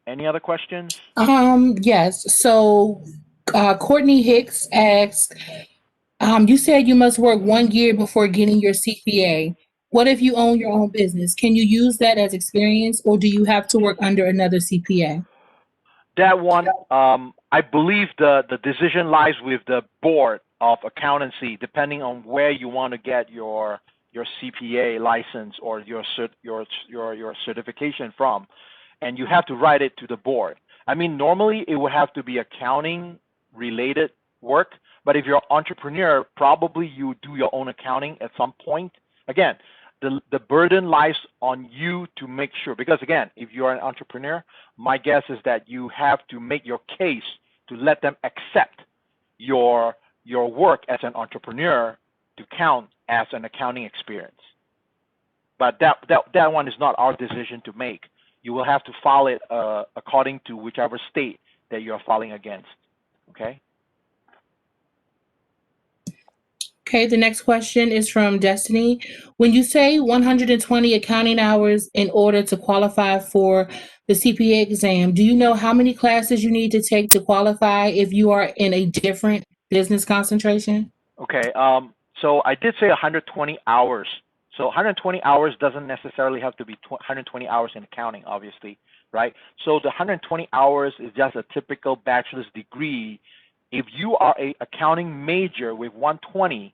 Any other questions? Yes. So Courtney Hicks asks, you said you must work 1 year before getting your CPA. What if you own your own business? Can you use that as experience, or do you have to work under another CPA? That one, I believe the decision lies with the board of accountancy, depending on where you want to get your CPA license or your certification from, and you have to write it to the board. I mean, normally it would have to be accounting related work, but if you're an entrepreneur, probably you do your own accounting at some point. Again, the burden lies on you to make sure, because again, if you are an entrepreneur, my guess is that you have to make your case to let them accept your work as an entrepreneur to count as an accounting experience. But that one is not our decision to make. You will have to file it according to whichever state that you are filing against. Okay. Okay, the next question is from Destiny. When you say 120 accounting hours in order to qualify for the CPA exam, do you know how many classes you need to take to qualify if you are in a different business concentration? Okay. So I did say 120 hours. So 120 hours doesn't necessarily have to be 120 hours in accounting, obviously, right? So the 120 hours is just a typical bachelor's degree. If you are a accounting major with 120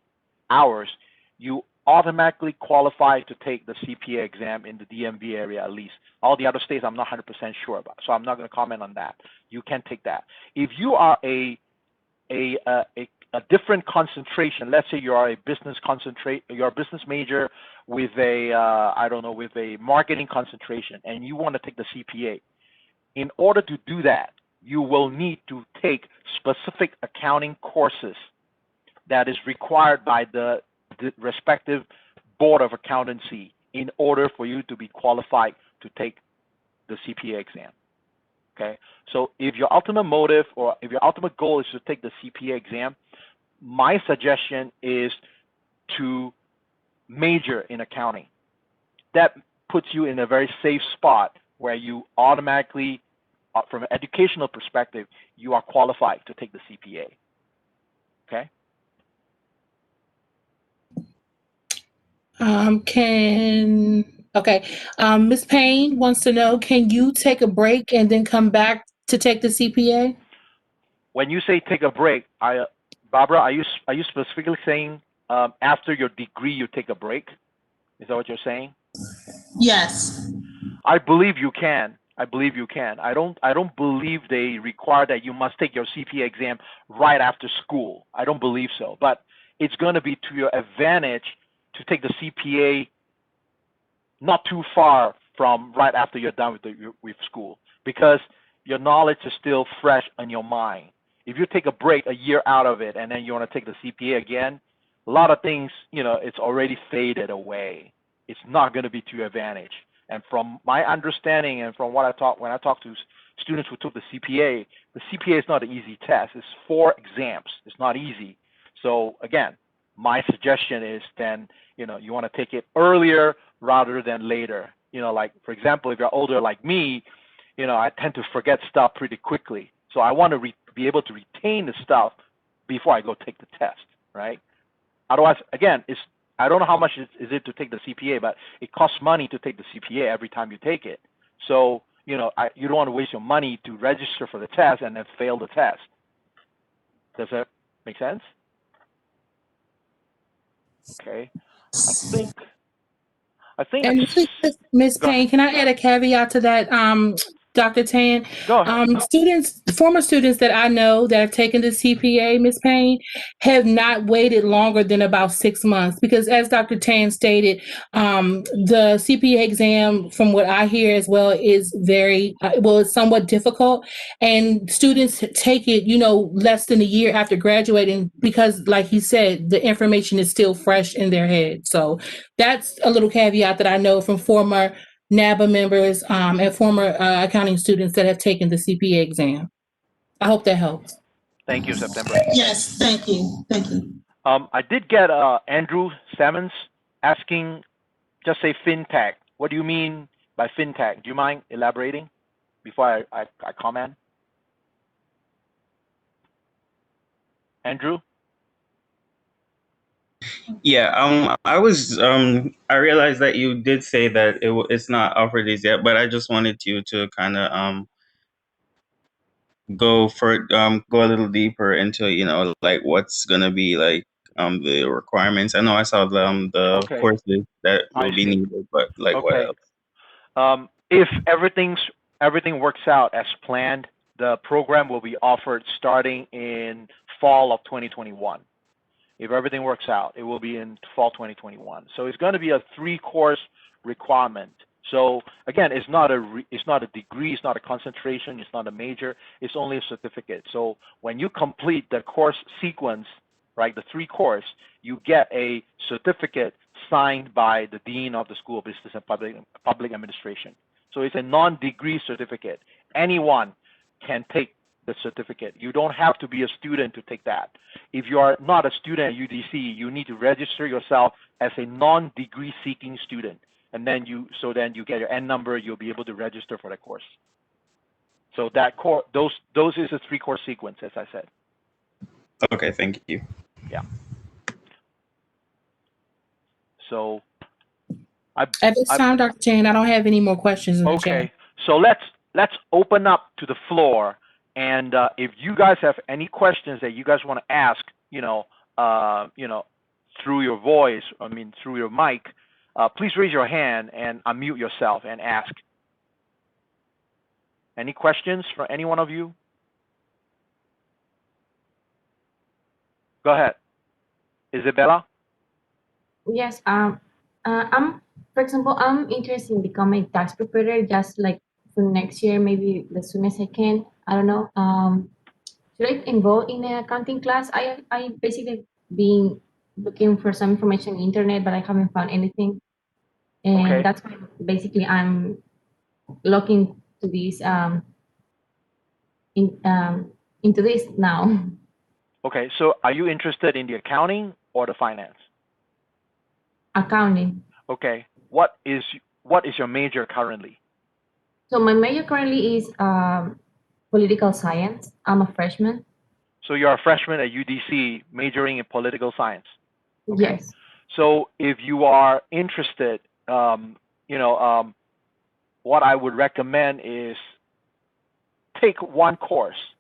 hours, you automatically qualify to take the CPA exam in the DMV area at least. All the other states I'm not 100% sure about, so I'm not going to comment on that. You can take that. If you are a different concentration, let's say you are a you're a business major with a with a marketing concentration, and you want to take the CPA. In order to do that, you will need to take specific accounting courses that is required by the respective board of accountancy in order for you to be qualified to take the CPA exam. Okay, so if your ultimate motive or if your ultimate goal is to take the CPA exam, my suggestion is to major in accounting. That puts you in a very safe spot where you automatically, from an educational perspective, you are qualified to take the CPA. Okay. Ms. Payne wants to know, can you take a break and then come back to take the CPA? When you say take a break, Barbara, are you specifically saying after your degree you take a break? Is that what you're saying? Yes. I believe you can. I believe you can. I don't believe they require that you must take your CPA exam right after school. I don't believe so. But it's going to be to your advantage to take the CPA not too far from right after you're done with school, because your knowledge is still fresh in your mind. If you take a break a year out of it and then you want to take the CPA again, a lot of things, it's already faded away. It's not going to be to your advantage. And from my understanding and from when I talk to students who took the CPA is not an easy test. It's 4 exams. It's not easy. So again, my suggestion is then, you want to take it earlier rather than later. Like for example, if you're older like me, I tend to forget stuff pretty quickly. So I want to be able to retain the stuff before I go take the test, right? Otherwise, again, I don't know how much is it to take the CPA, but it costs money to take the CPA every time you take it. So, you don't want to waste your money to register for the test and then fail the test. Does that make sense? Okay. I think. And Ms. Payne, can I add a caveat to that, Dr. Tan? Go ahead. Former students that I know that have taken the CPA, Ms. Payne, have not waited longer than about 6 months, because as Dr. Tan stated, the CPA exam, from what I hear as well, is very, it's somewhat difficult, and students take it, less than a year after graduating, because like he said, the information is still fresh in their head. So that's a little caveat that I know from former NABA members and former accounting students that have taken the CPA exam. I hope that helps. Thank you, September. Yes, thank you. Thank you. I did get Andrew Simmons asking, just say fintech. What do you mean by fintech? Do you mind elaborating before I comment? Andrew? Yeah, I realized that you did say that it's not offered as yet, but I just wanted you to kind of go a little deeper into like what's gonna be like the requirements. I know I saw the Okay, courses that I will be see. needed, but like what Okay. else? If everything works out as planned, the program will be offered starting in fall of 2021. If everything works out, it will be in fall 2021. So it's going to be a 3-course requirement. So again, it's not a degree, it's not a concentration, it's not a major, it's only a certificate. So when you complete the course sequence, right, the 3-course, you get a certificate signed by the Dean of the School of Business and Public Administration. So it's a non-degree certificate. Anyone can take the certificate. You don't have to be a student to take that. If you are not a student at UDC, you need to register yourself as a non-degree seeking student. And then you get your N number, you'll be able to register for the course. So that those is a 3-course sequence, as I said. Okay, thank you. Yeah. So at this time, Dr. Chan, I don't have any more questions in the chat. Okay, so let's open up to the floor, and if you guys have any questions that you guys want to ask, through your voice, through your mic, please raise your hand and unmute yourself and ask. Any questions for any one of you? Go ahead, Isabella. Yes. For example, I'm interested in becoming a tax preparer just like for next year, maybe as soon as I can. I don't know. Should I enroll in an accounting class? I basically been looking for some information on the internet, but I haven't found anything. And Okay. that's why basically I'm looking to this into this now. Okay, so are you interested in the accounting or the finance? Accounting. Okay, what is your major currently? So my major currently is political science. I'm a freshman. So you're a freshman at UDC majoring in political science. Okay. Yes. So if you are interested, what I would recommend is take one course,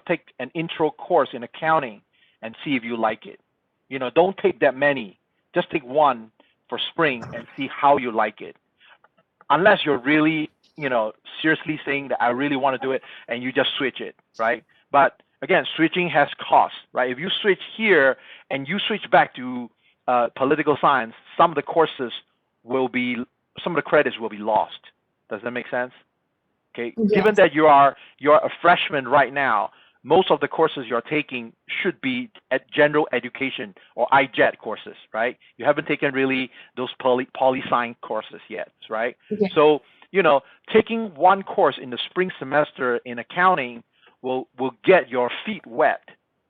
take an intro course in accounting and see if you like it. Don't take that many. Just take one for spring and see how you like it. Unless you're really, seriously saying that I really want to do it and you just switch it, right? But again, switching has cost, right? If you switch here and you switch back to political science, some of the credits will be lost. Does that make sense? Okay. Yes. Given that you're a freshman right now, most of the courses you're taking should be at general education or IJET courses, right? You haven't taken really those poli-sci courses yet, right? Yes. So, taking one course in the spring semester in accounting will get your feet wet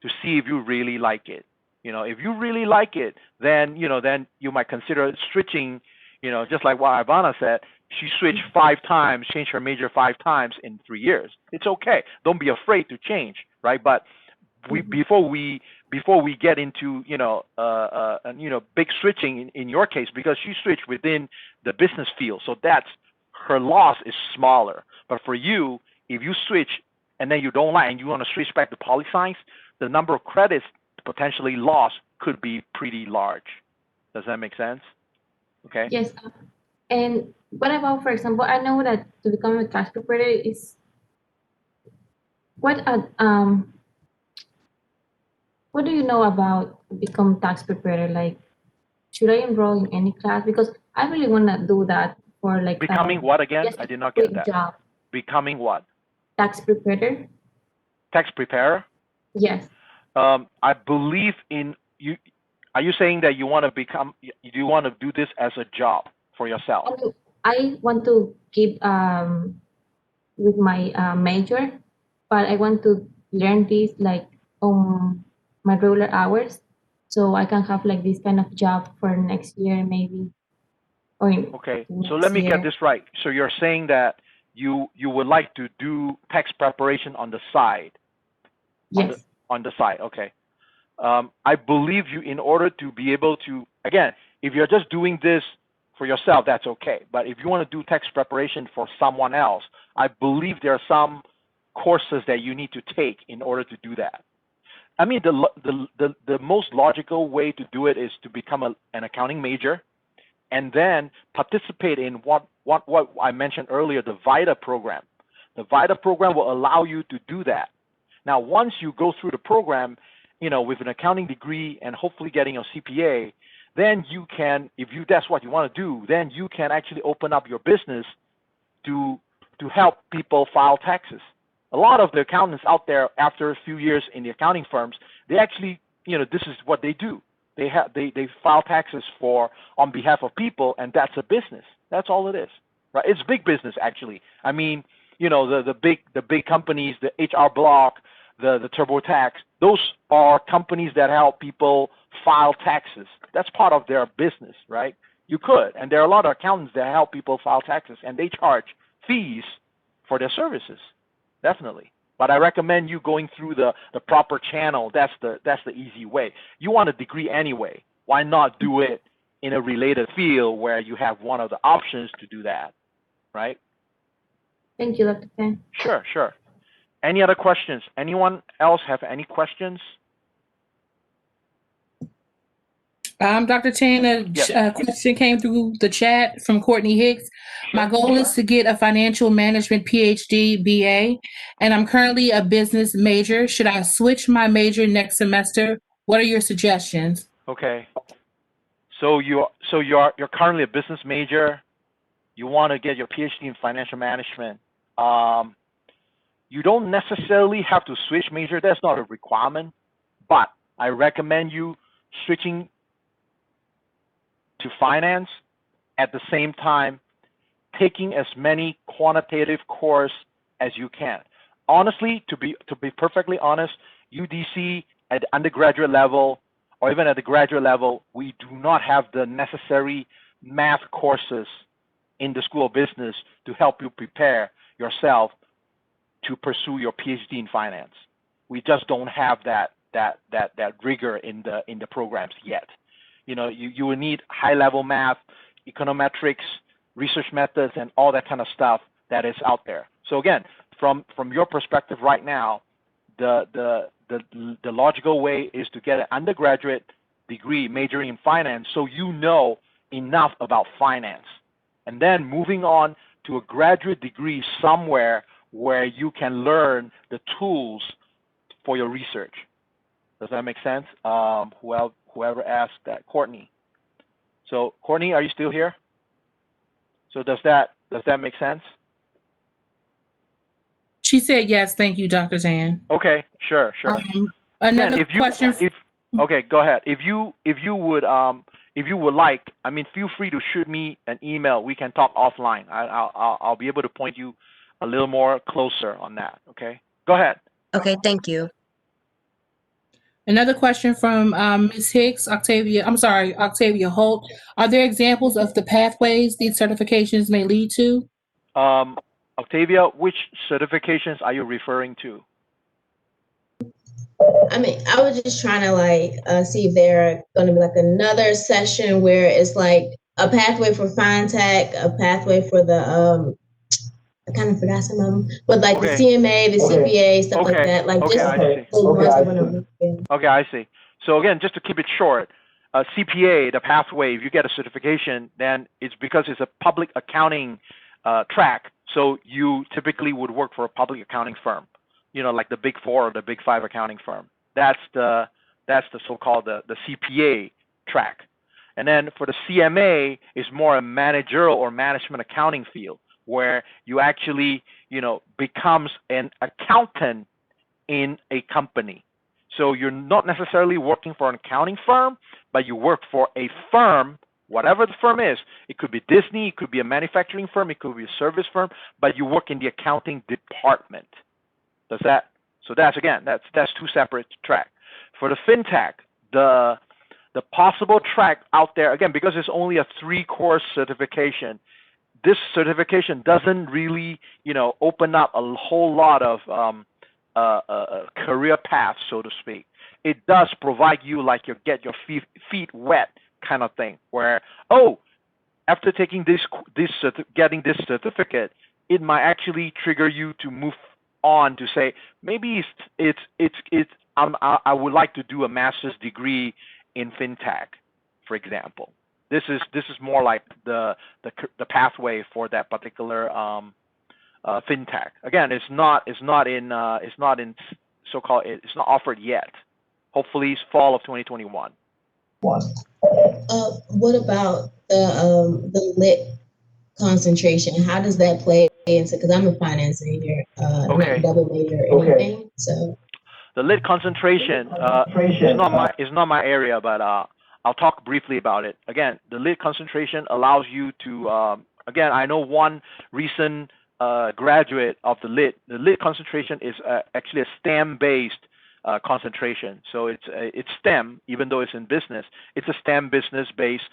to see if you really like it. If you really like it, then you might consider switching, just like what Ivana said. She switched 5 times, changed her major 5 times in 3 years. It's okay. Don't be afraid to change, right? But before we get into big switching in your case, because she switched within the business field, so that's her loss is smaller. But for you, if you switch and then you don't like and you want to switch back to poli-science, the number of credits potentially lost could be pretty large. Does that make sense? Okay. Yes. And what about, for example, I know that to become a tax preparer is what do you know about become tax preparer? Like, should I enroll in any class? Because I really want to do that for like becoming what again? just I did not a get quick that. job. Becoming what? Tax preparer. Tax preparer? Yes. I believe in you. Are you saying that you want to become? You want to do this as a job for yourself? I want to keep with my major, but I want to learn this like on my regular hours, so I can have like this kind of job for next year maybe. Or Okay, so next let me year. get this right. So you're saying that you would like to do tax preparation on the side? Yes. On the side, okay. I believe you, in order to be able to, again, if you're just doing this for yourself, that's okay. But if you want to do tax preparation for someone else, I believe there are some courses that you need to take in order to do that. I mean, the most logical way to do it is to become an accounting major, and then participate in what I mentioned earlier, the VITA program. The VITA program will allow you to do that. Now, once you go through the program, with an accounting degree and hopefully getting your CPA, then you can, if that's what you want to do, then you can actually open up your business to help people file taxes. A lot of the accountants out there, after a few years in the accounting firms, they actually, this is what they do. They file taxes on behalf of people, and that's a business. That's all it is, right? It's big business, actually. I mean, the big companies, the HR Block, the TurboTax, those are companies that help people file taxes. That's part of their business, right? You could, and there are a lot of accountants that help people file taxes, and they charge fees for their services, definitely. But I recommend you going through the proper channel. That's the easy way. You want a degree anyway. Why not do it in a related field where you have one of the options to do that, right? Thank you, Dr. Tan. Sure. Any other questions? Anyone else have any questions? Dr. Tan, a question came through the chat from Courtney Hicks. My goal is to get a financial management PhD, BA, and I'm currently a business major. Should I switch my major next semester? What are your suggestions? Okay. So you're currently a business major. You want to get your PhD in financial management. You don't necessarily have to switch major. That's not a requirement, but I recommend you switching to finance at the same time, taking as many quantitative courses as you can. Honestly, to be perfectly honest, UDC at the undergraduate level or even at the graduate level, we do not have the necessary math courses in the School of Business to help you prepare yourself to pursue your PhD in finance. We just don't have that rigor in the programs yet. You will need high-level math, econometrics, research methods, and all that kind of stuff that is out there. So again, from your perspective right now, the logical way is to get an undergraduate degree majoring in finance so you know enough about finance. And then moving on to a graduate degree somewhere where you can learn the tools for your research. Does that make sense? Whoever asked that, Courtney. So Courtney, are you still here? So does that make sense? She said yes. Thank you, Dr. Tan. Okay, sure. Another question. Okay, go ahead. If you would like, feel free to shoot me an email. We can talk offline. I'll be able to point you a little more closer on that. Okay, go ahead. Okay, thank you. Another question from Ms. Hicks, Octavia Holt. Are there examples of the pathways these certifications may lead to? Octavia, which certifications are you referring to? I was just trying to see if there are going to be another session where it's a pathway for FinTech, a pathway for the I kind of forgot some of them, but the CMA, the CPA, stuff like that. Okay, I see. So again, just to keep it short, CPA, the pathway, if you get a certification, then it's because it's a public accounting track. So you typically would work for a public accounting firm, like the Big Four or the Big Five accounting firm. That's the so-called the CPA track. And then for the CMA, it's more a managerial or management accounting field, where you actually, becomes an accountant in a company. So you're not necessarily working for an accounting firm, but you work for a firm, whatever the firm is. It could be Disney, it could be a manufacturing firm, it could be a service firm, but you work in the accounting department. So that's two separate tracks. For the FinTech, the possible track out there, again, because it's only a 3-course certification, this certification doesn't really, open up a whole lot of career paths, so to speak. It does provide you get your feet wet kind of thing, where after taking getting this certificate, it might actually trigger you to move on to say maybe I would like to do a master's degree in FinTech, for example. This is more like the pathway for that particular FinTech. Again, it's not offered yet. hopefully fall of 2021. What about the lit concentration? How does that play into? Because I'm a finance major, not double major or anything. So the lit concentration is not my area, but I'll talk briefly about it. Again, the lit concentration allows you to again, I know one recent graduate of the lit. The lit concentration is actually a STEM-based concentration. So it's STEM, even though it's in business. It's a STEM business-based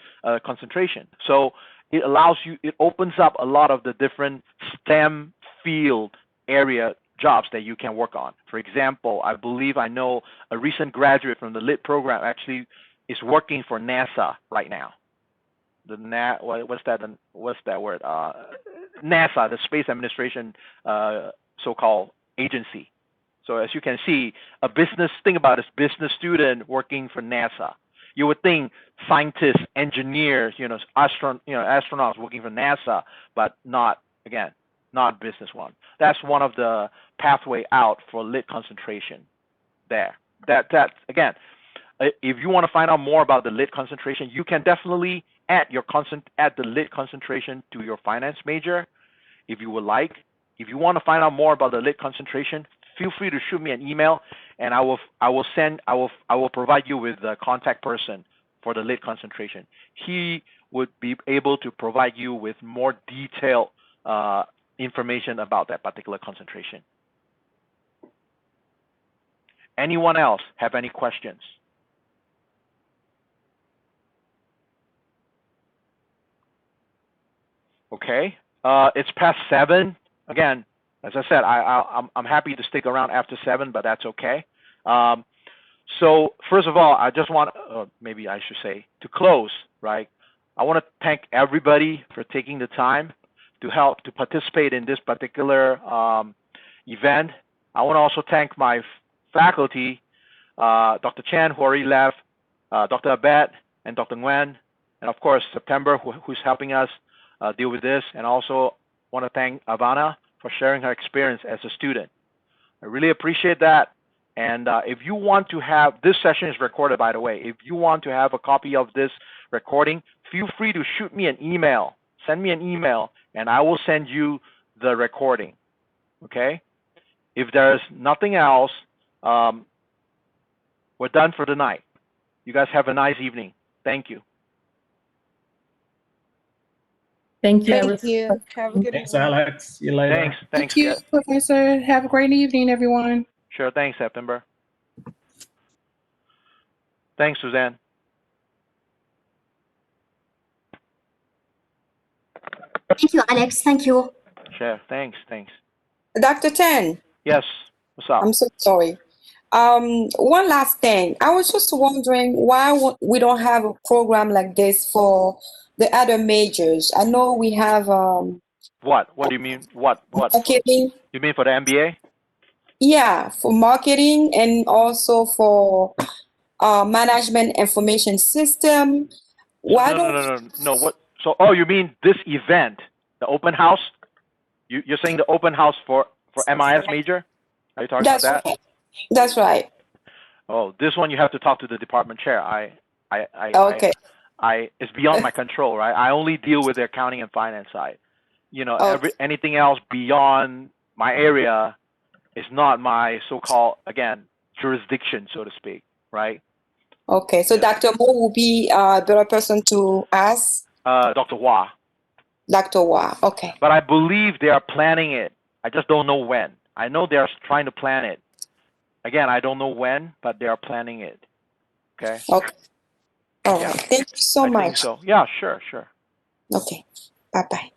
concentration. So it allows you. It opens up a lot of the different STEM field area jobs that you can work on. For example, I believe I know a recent graduate from the lit program actually is working for NASA right now. What's that word? NASA, the Space Administration so-called agency. So as you can see, think about this business student working for NASA. You would think scientists, engineers, astronauts working for NASA, but not business one. That's one of the pathway out for lit concentration there. That again, if you want to find out more about the lit concentration, you can definitely add the lit concentration to your finance major if you would like. If you want to find out more about the lit concentration, feel free to shoot me an email, and I will provide you with the contact person for the lit concentration. He would be able to provide you with more detailed information about that particular concentration. Anyone else have any questions? Okay, it's past 7. Again, as I said, I'm happy to stick around after 7, but that's okay. So first of all, I just want, maybe I should say, to close, right? I want to thank everybody for taking the time to help to participate in this particular event. I want to also thank my faculty, Dr. Chan, who already left, Dr. Abed, and Dr. Nguyen, and of course September, who's helping us deal with this, and also want to thank Ivana for sharing her experience as a student. I really appreciate that. And if you want to have, this session is recorded, by the way. If you want to have a copy of this recording, feel free to shoot me an email. Send me an email, and I will send you the recording. Okay? If there's nothing else, we're done for the night. You guys have a nice evening. Thank you. Thank you. Thank you. Have a good Thanks, evening. Alex. See you later. Thanks. Thank you, Professor. Have a great evening, everyone. Sure. Thanks, September. Thanks, Suzanne. Thank you, Alex. Thank you. Sure. Thanks. Dr. Tan, Yes. What's up? I'm so sorry. One last thing. I was just wondering why we don't have a program like this for the other majors. I know we have What? What do you mean? What? marketing. You mean for the MBA? Yeah, for marketing and also for management information system. Why don't No. What? So, you mean this event, the open house? You're saying the open house for MIS major? Are you talking about that? Right. That's right. Oh, this one you have to talk to the department chair. Okay. It's beyond my control, right? I only deal with the accounting and finance side. Okay. Anything else beyond my area is not my so-called, again, jurisdiction, so to speak, right? Okay, so Yeah. Dr. Mo will be a better person to ask. Dr. Hua. Dr. Wa, okay. But I believe they are planning it. I just don't know when. I know they are trying to plan it. Again, I don't know when, but they are planning it. Okay. Okay. All right. Yeah. Thank you so I much. think so. Yeah. Sure. Okay. Bye-bye.